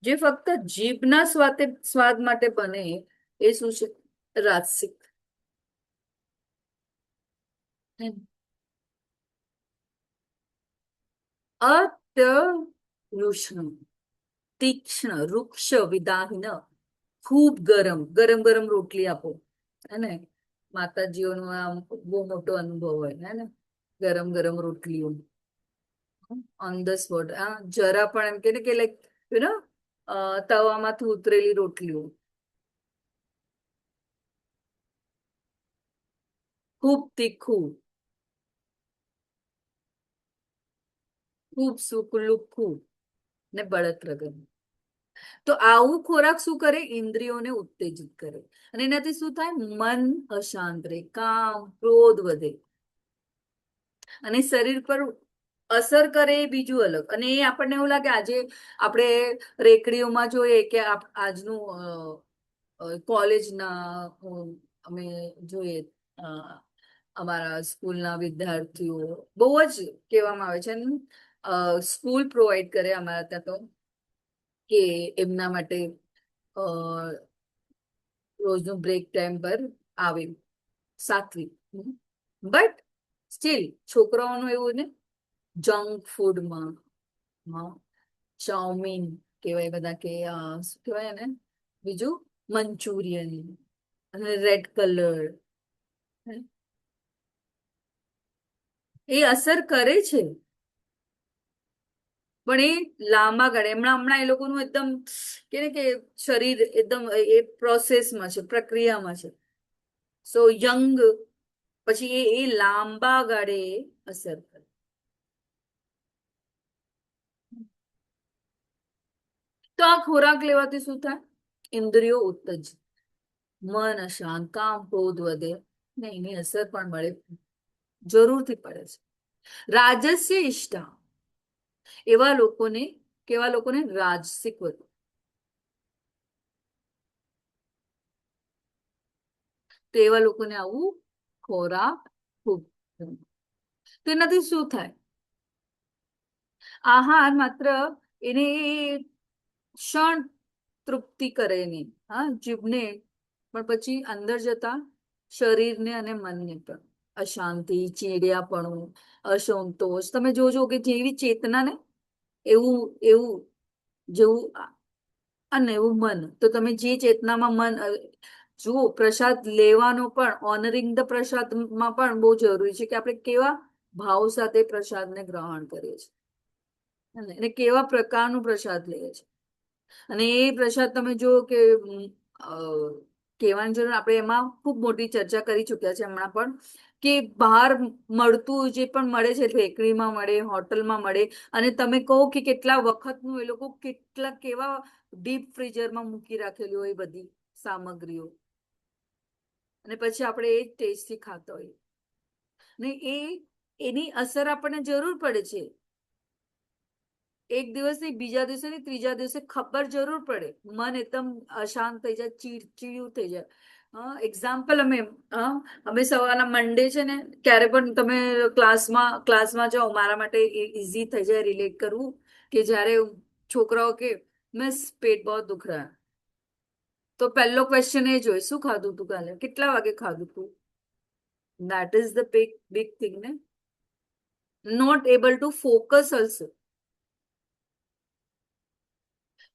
જે ફક્ત જીભના સ્વાદ માટે બને એ શું છે, રાસિક. અત્યૃષ્ણ, તીક્ષ્ણ, વૃક્ષ વિદાહીન, ખૂબ ગરમ ગરમ રોટલી આપો. હે, માતાજીઓનો આમ બહુ મોટો અનુભવ હોય ને, ગરમ રોટલીઓ ઓન ધ સ્પોટ. જરા પણ એમ કે ને કે લાઈક તવામાંથી ઉતરેલી રોટલીઓ. ખૂબ તીખું, ખૂબ સૂકું લુખ્ખું ને બળત્ર ગંધ. તો આવું ખોરાક શું કરે? ઇન્દ્રિયોને ઉત્તેજિત કરે. અને એનાથી શું થાય? મન અશાંત રહે, કામ ક્રોધ વધે. અને શરીર પર અસર કરે એ બીજું અલગ. અને એ આપણને એવું લાગે, આજે આપણે રેકડીઓમાં જોઈએ કે આજનું કોલેજના અમે જોઈએ, અમારા સ્કૂલના વિદ્યાર્થીઓ બહુ જ કહેવામાં આવે છે, સ્કૂલ પ્રોવાઈડ કરે અમારા ત્યાં તો, કે એમના માટે રોજનું બ્રેક ટાઈમ પર આવે સાત્વિક. બટ સ્ટીલ છોકરાઓનું એવું ને, જંક ફૂડમાં, હા, ચાઉમીન કહેવાય બધા, કે શું કહેવાય ને બીજું, મંચુરિયન અને રેડ કલર, એ અસર કરે છે. પણ એ લાંબા ગાળે, હમણાં એ લોકોનું એકદમ કે શરીર એકદમ એ પ્રોસેસમાં છે, પ્રક્રિયામાં છે. સો યંગ, પછી એ લાંબા ગાળે અસર કરે. તો આ ખોરાક લેવાથી શું થાય? ઇન્દ્રિયો ઉત્તેજિત, મન અશાંત, કામ ક્રોધ વધે ને એની અસર પણ મળે, જરૂરથી પડે છે. રાજસ્ય ઇષ્ટા, એવા લોકોને, કેવા લોકોને? રાજસિક વધુ. તો એવા લોકોને આવું ખોરાક ખૂબ ગમે. તો એનાથી શું થાય? આહાર માત્ર એને ક્ષણ તૃપ્તિ કરે નહીં, હા, જીભને, પણ પછી અંદર જતા શરીરને અને મનને પણ અશાંતિ, ચીડિયાપણું, અસંતોષ. તમે જોજો કે જેવી ચેતના ને એવું એવું જેવું અને એવું મન. તો તમે જે ચેતનામાં મન જુઓ, પ્રસાદ લેવાનો પણ, ઓનરિંગ ધ પ્રસાદમાં પણ બહુ જરૂરી છે કે આપણે કેવા ભાવ સાથે પ્રસાદને ગ્રહણ કરીએ છીએ અને કેવા પ્રકારનું પ્રસાદ લઈએ છીએ. અને એ પ્રસાદ તમે જુઓ કે કહેવાની જરૂર, આપણે એમાં ખૂબ મોટી ચર્ચા કરી ચૂક્યા છે હમણાં પણ, કે બહાર મળતું જે પણ મળે છે, બેકરીમાં મળે, હોટલમાં મળે, અને તમે કહો કે કેટલા વખતનું એ લોકો કેટલા કેવા ડીપ ફ્રીઝરમાં મૂકી રાખેલી હોય બધી સામગ્રીઓ, અને પછી આપણે એ ટેસ્ટથી ખાતા હોઈએ. ને એની અસર આપણને જરૂર પડે છે. એક દિવસ નહીં, બીજા દિવસે નહીં, ત્રીજા દિવસે ખબર જરૂર પડે, મન એકદમ અશાંત થઈ જાય, ચીડચીડ્યું થઈ જાય. એક્ઝામ્પલ, અમે સવારના મંડે છે ને, ક્યારે પણ તમે ક્લાસમાં જાઓ, મારા માટે ઇઝી થઈ જાય રિલેટ કરવું, કે જ્યારે છોકરાઓ કે મિસ પેટ બહુ દુખ રહા, તો પહેલો ક્વેશ્ચન એ જ હોય, શું ખાધું તું કાલે, કેટલા વાગે ખાધું તું? That is the big thing ને. Not able to focus also.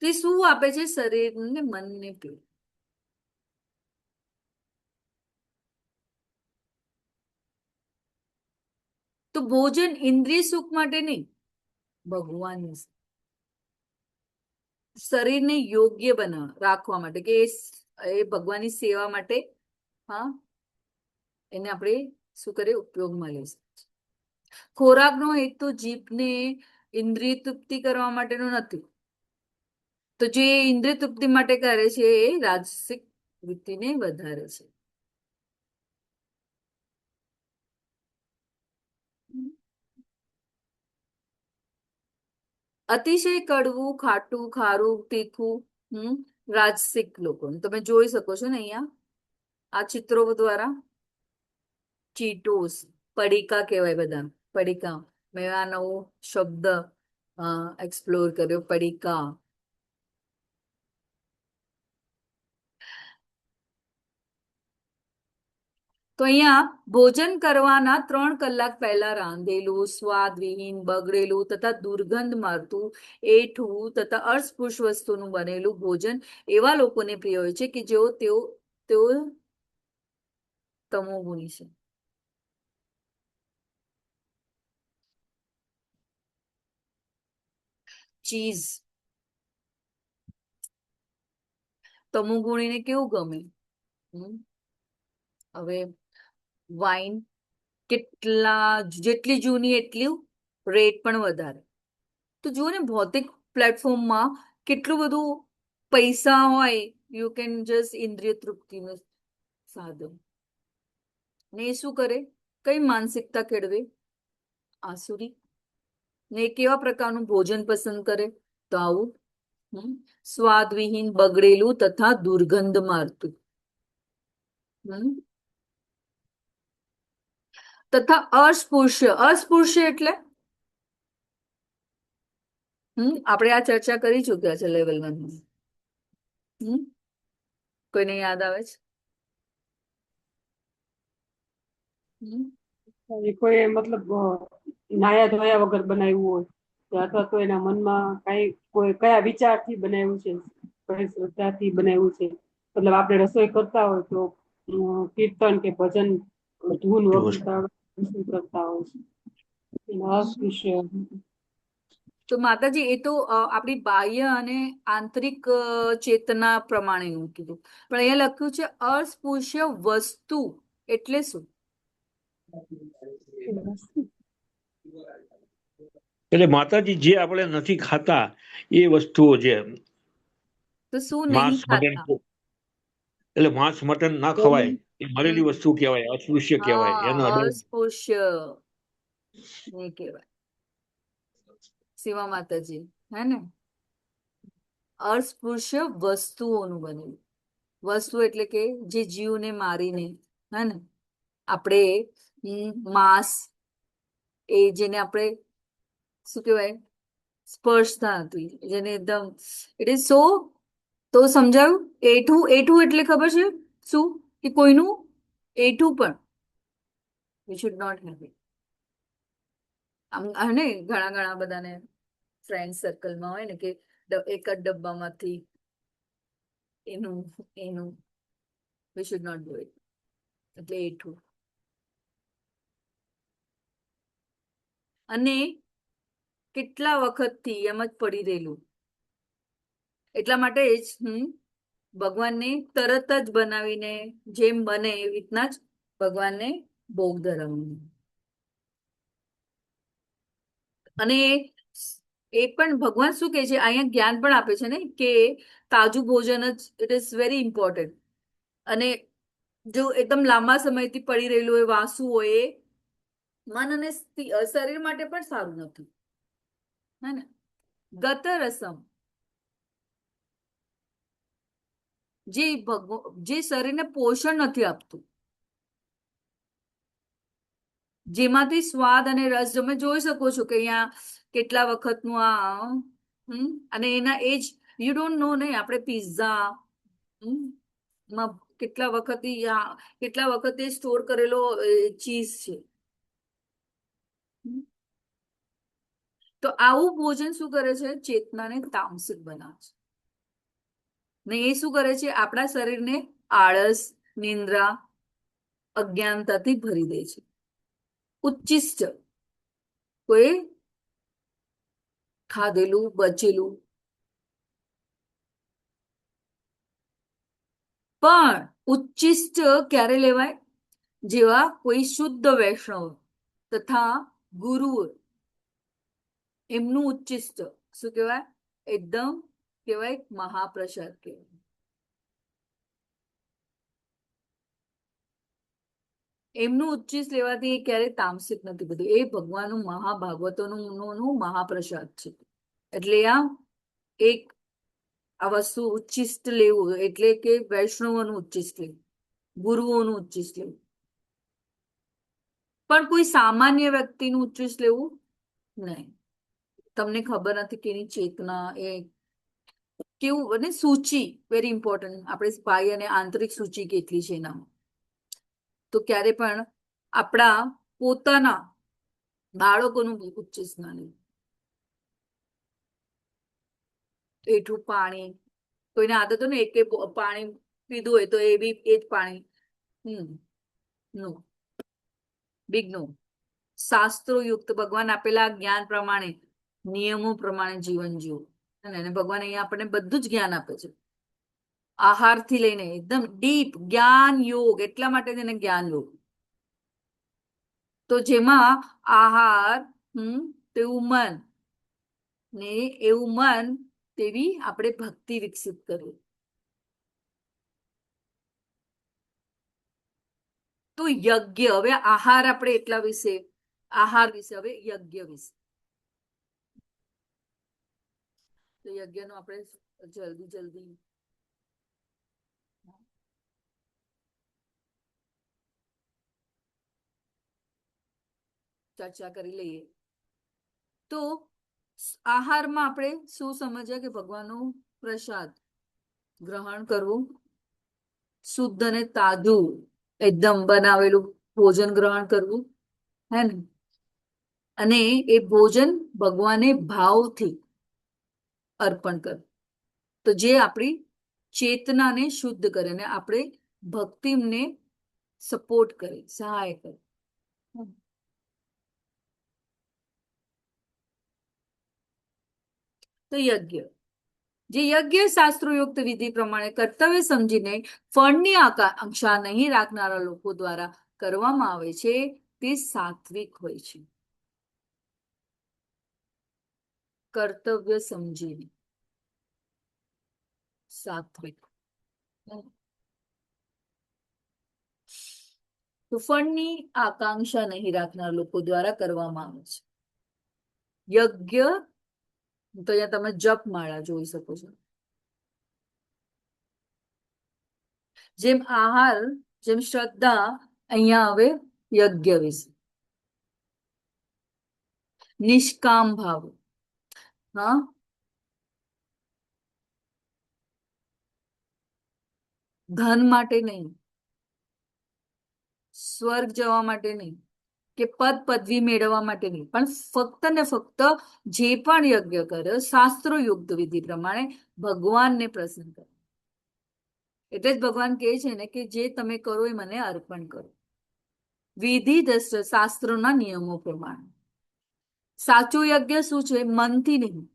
તે શું આપે છે? શરીરને, મનને પીડા. તો ભોજન ઇન્દ્રિય સુખ માટે નહીં, ભગવાનની, શરીરને યોગ્ય રાખવા માટે, કે એ ભગવાનની સેવા માટે, હા, એને આપણે શું કરીએ? ઉપયોગમાં લઈ શકીએ. ખોરાકનો હેતુ જીભને ઇન્દ્રિય તૃપ્તિ કરવા માટેનો નથી. તો જે ઇન્દ્રિય તૃપ્તિ માટે કરે છે એ રાજસિક વૃત્તિને વધારે છે. અતિશય કડવું, ખાટું, ખારું, તીખું, રાજસિક લોકો તમે જોઈ શકો છો ને અહીંયા આ ચિત્રો દ્વારા. ચીટોસ, પડીકા કહેવાય બધા, પડીકા. મેં આ નવો શબ્દ એક્સપ્લોર કર્યો, પડીકા. તો અહીંયા ભોજન કરવાના 3 કલાક પહેલા રાંધેલું, સ્વાદવિહીન, બગડેલું તથા દુર્ગંધ મારતું, એઠું તથા અસ્પૃશ્ય વસ્તુનું બનેલું ભોજન એવા લોકોને પ્રિય હોય છે કે તેઓ તમોગુણી છે. ચીઝ, તમોગુણીને કેવું ગમે? હવે વાઇન કેટલા જેટલી જૂની એટલું રેટ પણ વધારે. તો જુઓ ને ભૌતિક પ્લેટફોર્મમાં કેટલું બધું પૈસા હોય, યુ કેન જસ્ટ ઇન્દ્રિય તૃપ્તિનું સાધન. ને એ શું કરે? કઈ માનસિકતા કેળવે? આસુરી. ને એ કેવા પ્રકારનું ભોજન પસંદ કરે? તો આવું સ્વાદવિહીન, બગડેલું તથા દુર્ગંધ મારતું. તથા અસ્પૃશ્ય. અસ્પૃશ્ય એટલે આપણે આ ચર્ચા કરી ચુક્યા છે લેવલ 1. કોઈને યાદ આવે છે? કોઈ મતલબ નાયા ધોયા વગર બનાવ્યું હોય અથવા તો એના મનમાં કોઈ કયા વિચારથી બનાવ્યું છે, કઈ શ્રદ્ધાથી બનાવ્યું છે. મતલબ આપણે રસોઈ કરતા હોય તો કીર્તન કે ભજન ધૂન વગાડતા રસોઈ કરતા હોય છે. એના અસ્પૃશ્ય. તો માતાજી, એ તો આપણી બાહ્ય અને આંતરિક ચેતના પ્રમાણેનું કીધું, પણ અહીંયા લખ્યું છે અસ્પૃશ્ય વસ્તુ. એટલે શું? એટલે માતાજી જે આપણે નથી ખાતા એ વસ્તુઓ છે. તો શું માંસ નહીં મટન, ખાતા? એટલે માંસ મટન ના ખવાય, એ મરેલી વસ્તુ કહેવાય, અસ્પૃશ્ય કહેવાય. એનો હા, અડલ અસ્પૃશ્ય નહીં કહેવાય. શિવા માતાજી, હે ને? અસ્પૃશ્ય વસ્તુઓનું બનેલું. વસ્તુ એટલે કે જે જીવને મારીને, હે ને, આપણે માંસ, એ જેને આપણે શું કહેવાય, સ્પર્શતા નથી, જેને એકદમ ઇટ ઇઝ સો. તો સમજાયું? એઠું. એઠું એટલે ખબર છે શું? કે કોઈનું એઠું પણ we should not have it. આમ ને ઘણા ઘણા બધાને ફ્રેન્ડ સર્કલમાં હોય ને કે એક જ ડબ્બામાંથી એનું એનું we should not do it. એટલે એઠું. અને કેટલા વખતથી એમ જ પડી રહેલું. એટલા માટે જ ભગવાનને તરત જ બનાવીને જેમ બને એવી રીતના જ ભગવાનને ભોગ ધરાવવાનું. અને એ પણ ભગવાન શું કહે છે અહીંયા, જ્ઞાન પણ આપે છે ને કે તાજું ભોજન જ ઇટ ઇઝ વેરી ઇમ્પોર્ટન્ટ. અને જો એકદમ લાંબા સમયથી પડી રહેલું હોય, વાસુ હોય, એ મન અને શરીર માટે પણ સારું નથી, હે ને? ગત રસમ, જે શરીરને પોષણ નથી આપતું, જેમાંથી સ્વાદ અને રસ તમે જોઈ શકો છો કે અહીંયા કેટલા વખતનું આ અને એના એજ યુ ડોન્ટ નો ને. આપણે પિઝા કેટલા વખતે સ્ટોર કરેલો ચીઝ છે. તો આવું ભોજન શું કરે છે? ચેતનાને તામસિક બનાવે છે. ને એ શું કરે છે? આપણા શરીરને આળસ, નિંદ્રા, અજ્ઞાનતાથી ભરી દે છે. ઉચ્ચિષ્ટ, કોઈ ખાધેલું બચેલું. પણ ઉચ્ચિષ્ટ ક્યારે લેવાય? જેવા કોઈ શુદ્ધ વૈષ્ણવ તથા ગુરુ, એમનું ઉચ્ચિષ્ટ શું કહેવાય? એકદમ કહેવાય મહાપ્રસાદ કહેવાય. એમનું ઉચ્ચિષ્ટ લેવાથી એ ક્યારે તામસિક નથી બધું. એ ભગવાનનું મહાભાગવતોનું મહાપ્રસાદ છે. એટલે એક આ વસ્તુ ઉચ્ચિષ્ટ લેવું એટલે કે વૈષ્ણવોનું ઉચ્ચિષ્ટ લેવું, ગુરુઓનું ઉચ્ચિષ્ટ લેવું. પણ કોઈ સામાન્ય વ્યક્તિનું ઉચ્ચિષ્ટ લેવું નહીં. તમને ખબર નથી કે એની ચેતના એ કેવું. અને સૂચિ વેરી ઇમ્પોર્ટન્ટ. આપણે બાહ્ય અને આંતરિક સૂચિ કેટલી છે એનામાં. તો ક્યારે પણ આપણા પોતાના બાળકોનું ઉચ્ચિષ્ટ ના લેવું. એઠું પાણી, કોઈને આદત હોય ને એક પાણી પીધું હોય તો એ બી એ જ પાણી, નો, બિગ નો. શાસ્ત્રો યુક્ત ભગવાન આપેલા જ્ઞાન પ્રમાણે, નિયમો પ્રમાણે જીવન જીવવું. અને ભગવાન અહીંયા આપણને બધું જ જ્ઞાન આપે છે, આહારથી લઈને એકદમ ડીપ જ્ઞાન યોગ. એટલા માટે તેને જ્ઞાન યોગ. તો જેમાં આહાર તેવું મન ને એવું મન તેવી આપણે ભક્તિ વિકસિત કરવી. તો યજ્ઞ, હવે આહાર આપણે એટલા વિશે, આહાર વિશે, હવે યજ્ઞ વિશે. તો યજ્ઞનો આપણે જલ્દી જલ્દી ચર્ચા કરી લઈએ. તો આહારમાં આપણે શું સમજ્યા કે ભગવાનનું પ્રસાદ ગ્રહણ કરવું, શુદ્ધ અને તાજું એકદમ બનાવેલું ભોજન ગ્રહણ કરવું, હે ને, અને એ ભોજન ભગવાને ભાવથી અર્પણ કરવું. તો જે આપણી ચેતનાને શુદ્ધ કરે અને આપણે ભક્તિને સપોર્ટ કરે, સહાય કરે. તો યજ્ઞ, જે યજ્ઞ શાસ્ત્રોયુક્ત વિધિ પ્રમાણે કર્તવ્ય સમજીને ફળની આકાંક્ષા નહીં રાખનારા લોકો દ્વારા કરવામાં આવે છે તે સાત્વિક હોય છે. કર્તવ્ય સમજીને સાત્વિક. તો ફળની આકાંક્ષા નહીં રાખનાર લોકો દ્વારા કરવામાં આવે છે યજ્ઞ. તો અહીંયા તમે જપમાળા જોઈ શકો છો. જેમ આહાર, જેમ શ્રદ્ધા, અહીંયા હવે યજ્ઞ વિશે. નિષ્કામ ભાવ, હા, ધન માટે નહીં, સ્વર્ગ જવા માટે નહીં, કે પદ પદવી મેળવવા માટે નહીં, પણ ફક્ત ને ફક્ત જે પણ યજ્ઞ કરે શાસ્ત્રોયુક્ત વિધિ પ્રમાણે ભગવાનને પ્રસન્ન કરે. એટલે જ ભગવાન કહે છે ને કે જે તમે કરો એ મને અર્પણ કરો, વિધિ શાસ્ત્રોના નિયમો પ્રમાણે. સાચો યજ્ઞ શું છે? મનથી નહીં,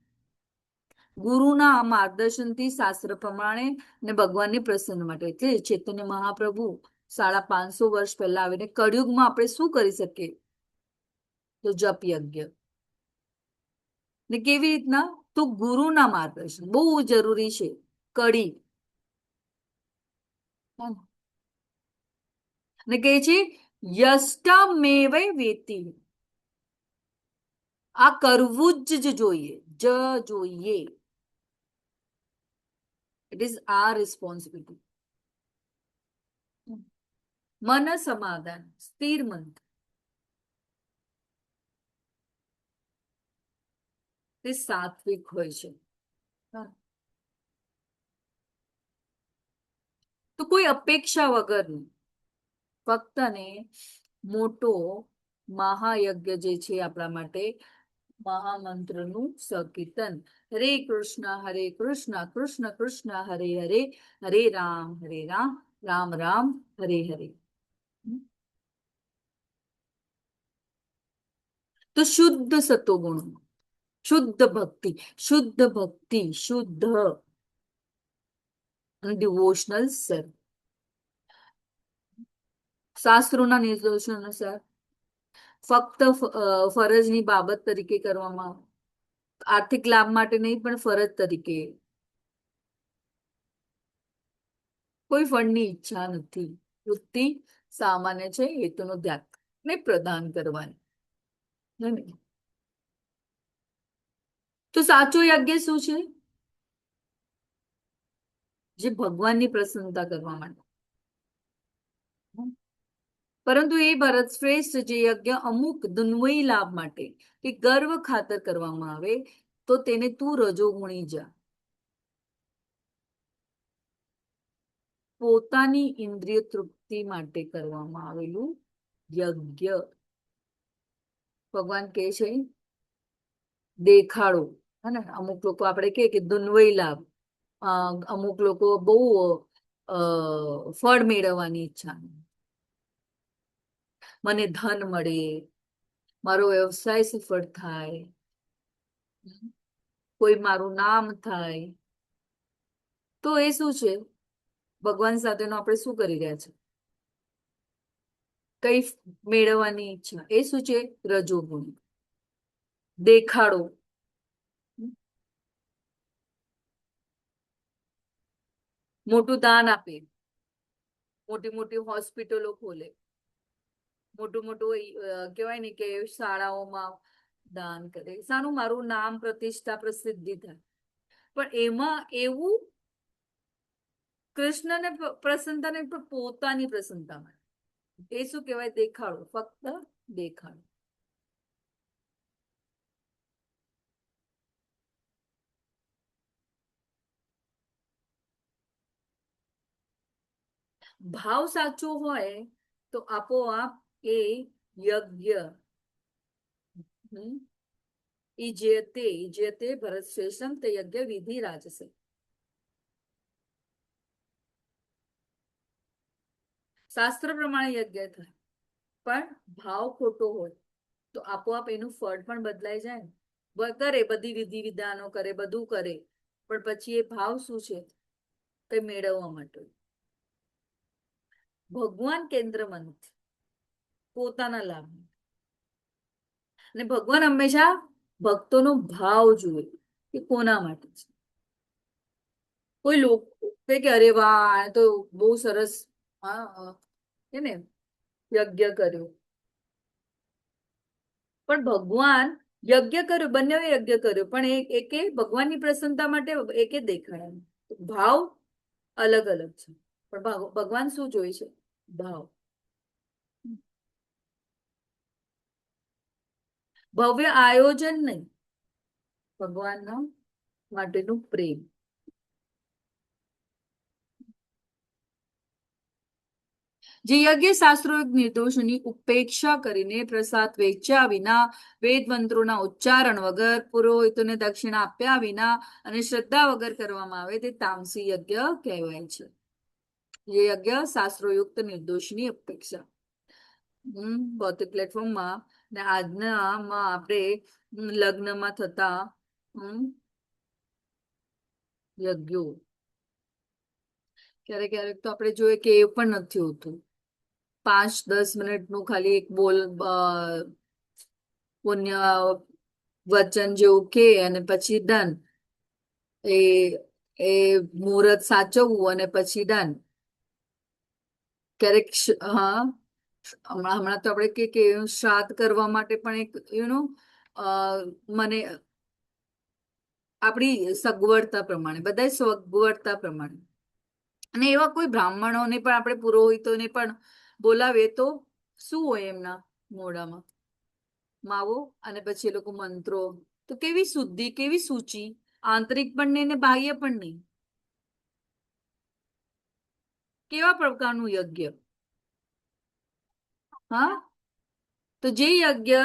ગુરુના માર્ગદર્શનથી શાસ્ત્ર પ્રમાણે ને ભગવાનની પ્રસન્ન માટે. એટલે ચૈતન્ય મહાપ્રભુ 550 વર્ષ પહેલા આવીને કળિયુગમાં આપણે શું કરી શકીએ? તો જપ યજ્ઞ. ને કેવી રીતના? તો ગુરુના માર્ગદર્શન બહુ જરૂરી છે. કડી ને કહે છે યષ્ટમેવ વેતિ, આ કરવું જ જોઈએ, જોઈએ. It is our responsibility. મન સમાધાન, સ્થિર મન, તે સાત્વિક હોય છે. તો કોઈ અપેક્ષા વગરનું ફક્ત ને મોટો મહાયજ્ઞ જે છે આપણા માટે, મહામંત્રનું સંકીર્તન. હરે કૃષ્ણ કૃષ્ણ કૃષ્ણ હરે હરે, હરે રામ રામ રામ હરે હરે. તો શુદ્ધ સત્વગુણ, શુદ્ધ ભક્તિ, શુદ્ધ ડિવોશનલ સર્વ. શાસ્ત્રોના નિર્દેશો અનુસાર ફક્ત ફરજની બાબત તરીકે કરવામાં, આર્થિક લાભ માટે નહીં પણ ફરજ તરીકે. કોઈ ફળની ઈચ્છા નથી, વૃત્તિ સામાન્ય છે, હેતુનો ત્યાગ ને પ્રદાન કરવાની. તો સાચો યજ્ઞ શું છે? જે ભગવાનની પ્રસન્નતા કરવા માટે. પરંતુ એ ભરત શ્રેષ્ઠ જે યજ્ઞ અમુક દુન્વયી લાભ માટે કે ગર્વ ખાતર કરવામાં આવે તો તેને તું રજોગુણી જા. પોતાની ઇન્દ્રિય તૃપ્તિ માટે કરવામાં આવેલું યજ્ઞ. ભગવાન કહે છે દેખાડો, હે ને. અમુક લોકો આપણે કે દુન્વયી લાભ, અમુક લોકો બહુ ફળ મેળવવાની ઈચ્છા, મને ધન મળે, મારો વ્યવસાય સફળ થાય, કોઈ મારું નામ થાય. તો એ શું છે? ભગવાન સાથેનો આપણે શું કરી રહ્યા છે? કઈ મેળવવાની ઈચ્છા, એ શું છે? રજોગુણ. દેખાડો, મોટું દાન આપે, મોટી મોટી હોસ્પિટલો ખોલે, મોટું મોટું કહેવાય ને કે શાળાઓમાં દાન કરે, સારું મારું નામ પ્રતિષ્ઠા પ્રસિદ્ધિ થાય. પણ એમાં એવું કૃષ્ણને પ્રસન્નતા ને પોતાની પ્રસન્નતા માટે, એ શું કહેવાય? દેખાડો, ફક્ત દેખાડો. ભાવ સાચો હોય તો આપોઆપ એ યજ્ઞ ઈજ્યતે ભરત શ્રેષ્ઠમ તે યજ્ઞ વિધિ રાજસે. શાસ્ત્ર પ્રમાણે યજ્ઞ થાય, પણ ભાવ ખોટો હોય તો આપોઆપ એનું ફળ પણ બદલાઈ જાય. કરે બધી વિધિ વિધાનો કરે, બધું કરે, પણ પછી એ ભાવ શું છે? કઈ મેળવવા માટે. ભગવાન કેન્દ્રમાં નથી, પોતાના લાભ. અને ભગવાન હંમેશા ભક્તોનો ભાવ જુએ કે કોના માટે છે. કોઈ લોકો કે અરે વાહ આ તો બહુ સરસ કે ને યજ્ઞ કર્યો, પણ ભગવાન યજ્ઞ કર્યો, બંને યજ્ઞ કર્યો, પણ એકે ભગવાનની પ્રસન્નતા માટે, એકે દેખાડા. ભાવ અલગ અલગ છે, પણ ભગવાન શું જોઈ છે? ભાવ. ભવ્ય આયોજન નહીં, ભગવાનના માટેનું પ્રેમ. જે યજ્ઞ શાસ્ત્રો નિર્દોષોની ઉપેક્ષા કરીને પ્રસાદ વેચ્યા વિના, વેદ મંત્રોના ઉચ્ચારણ વગર, પુરોહિતોને દક્ષિણા આપ્યા વિના અને શ્રદ્ધા વગર કરવામાં આવે તે તામસી યજ્ઞ કહેવાય છે. જે યજ્ઞ શાસ્ત્રોયુક્ત નિર્દોષની અપેક્ષા. ભૌતિક પ્લેટફોર્મમાં ને આજનામાં આપણે લગ્નમાં થતા યજ્ઞો ક્યારેક ક્યારેક તો આપણે જોઈએ કે એ પણ નથી હોતું. 5-10 મિનિટનું ખાલી એક બોલ પુણ્ય વચન જેવું કે અને પછી ડન. એ મુહૂર્ત સાચવવું અને પછી ડન. ક્યારેક હમણાં તો આપણે કે શ્રાદ્ધ કરવા માટે પણ એક મને આપણી સગવડતા પ્રમાણે, બધા સગવડતા પ્રમાણે, અને એવા કોઈ બ્રાહ્મણોને પણ આપણે પુરોહિતોને પણ બોલાવીએ તો શું હોય એમના મોઢામાં? માવો અને પછી એ લોકો મંત્રો. તો કેવી શુદ્ધિ, કેવી સૂચિ, આંતરિક પણ નહીં ને બાહ્ય પણ નહીં. કેવા પ્રકારનું યજ્ઞ? હા, તો જે યજ્ઞ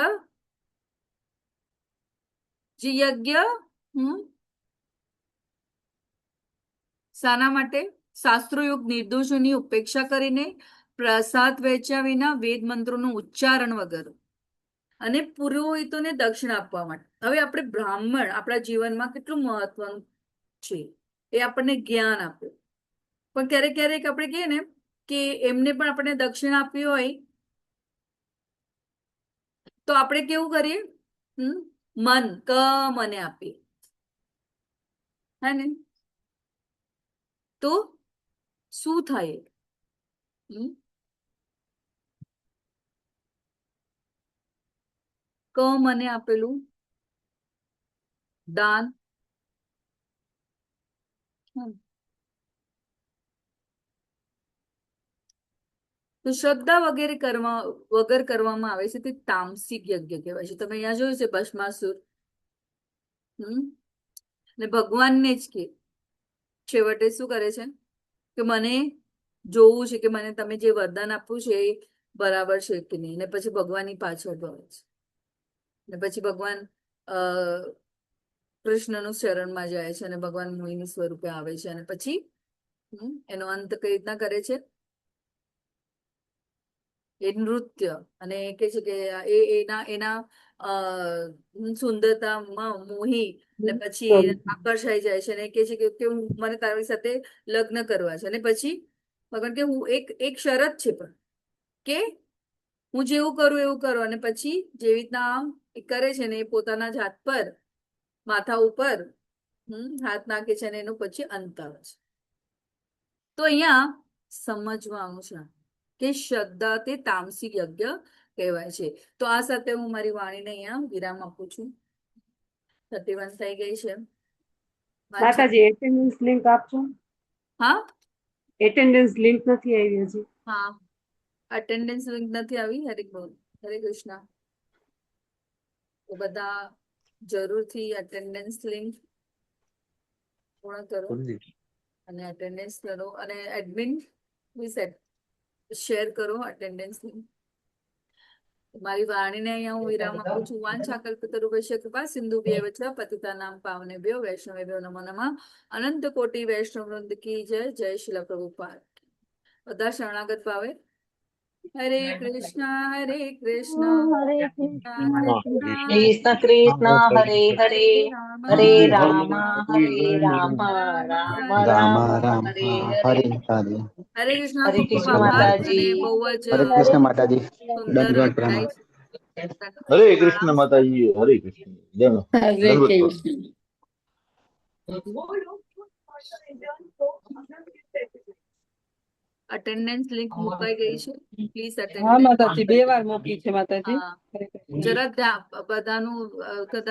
શાના માટે? શાસ્ત્રોયુક્ત નિર્દોષોની ઉપેક્ષા કરીને, પ્રસાદ વેચ્યા વિના, વેદ મંત્રોનું ઉચ્ચારણ વગર અને પુરોહિતોને દક્ષિણા આપવા માટે. હવે આપણે બ્રાહ્મણ આપણા જીવનમાં કેટલું મહત્વનું છે, એ આપણને જ્ઞાન આપ્યું. પણ ક્યારેક ક્યારેક આપણે કહીએ ને કે એમને પણ આપણે દક્ષિણા આપવી હોય તો આપણે કેવું કરીએ? મને આપીએ, હે ને? તો શું થાય? મને આપેલું દાન તો શ્રદ્ધા વગેરે વગર કરવામાં આવે છે તે તામસિક યજ્ઞ કહેવાય છે. તમે અહીંયા જોયું છે ભસ્માસુર. ને ભગવાનને જ કે છેવટે શું કરે છે કે મને જોવું છે કે મને તમે જે વરદાન આપ્યું છે એ બરાબર છે કે નહીં. ને પછી ભગવાનની પાછળ દોડે છે. ને પછી ભગવાન કૃષ્ણનું શરણમાં જાય છે અને ભગવાન મોહિની સ્વરૂપે આવે છે અને પછી એનો અંત કઈ રીતના કરે છે? એ નૃત્ય, અને કે છે કે એના સુંદરતામાં મોહી ને પછી આકર્ષાઈ જાય છે અને કે છે કે મને તારી સાથે લગ્ન કરવા છે. અને પછી ભગવાન કે હું એક શરત છે પણ કે હું જેવું કરું એવું કરો, અને પછી જેવી રીતના આમ એ કરે છે ને એ પોતાના જ હાથ પર માથા ઉપર હાથ નાખે છે અને એનું પછી અંત આવે છે. તો અહીંયા સમજવાનું છે કે શ્રદ્ધા તે તામસિક યજ્ઞ કહેવાય છે. તો આ સાથે હું મારી વાણીને અહીંયા વિરામ આપું છું. 31 થઈ ગઈ છે. માતાજી એટેન્ડન્સ લિંક આપજો. હા એટેન્ડન્સ લિંક નથી આવી હજી. હા, અટેન્ડન્સ લિંક નથી આવી. હરે કૃષ્ણ. તો બધા જરૂરથી અટેન્ડન્સ લિંક પૂર્ણ કરો અને અટેન્ડન્સ કરો, અને એડમિન શેર કરો અટેન્ડન્સ લિંક. મારી વાણીને અહીંયા હું વિરામ આપું છું. વાંછા કલ્પતરુભ્યશ્ચ કૃપા સિંધુભ્યૈવ ચ પતિતાનાં પાવનેભ્યો વૈષ્ણવેભ્યો નમો નમઃ. અનંત કોટી વૈષ્ણવ વૃંદ કી જય. જય શીલ પ્રભુપાદ. બધા શરણાગત ભાવે હરે કૃષ્ણ હરે કૃષ્ણ હરે કૃષ્ણ કૃષ્ણ કૃષ્ણ હરે હરે હરે રામ હરે રામ રામ રામ રામ રામ હરે હરે હરે. હરે. હરે કૃષ્ણ. હરે ખૂબ ખૂબ કૃષ્ણ આભાર. અને માતાજી. બહુ જ હરે કૃષ્ણ માતાજી. સુંદર દંડવત અધ્યાય. પ્રણામ. હરે કૃષ્ણ માતાજી, હરે કૃષ્ણ. હરે દંડવત પ્રણામ. કૃષ્ણ. અટેન્ડન્સ લિંક મુકાઈ ગઈ છે. પ્લીઝ હા અટેન્ડન્સ. માતાજી 2 વાર મોકલી છે માતાજી. હા, જરા બધાનું કદાચ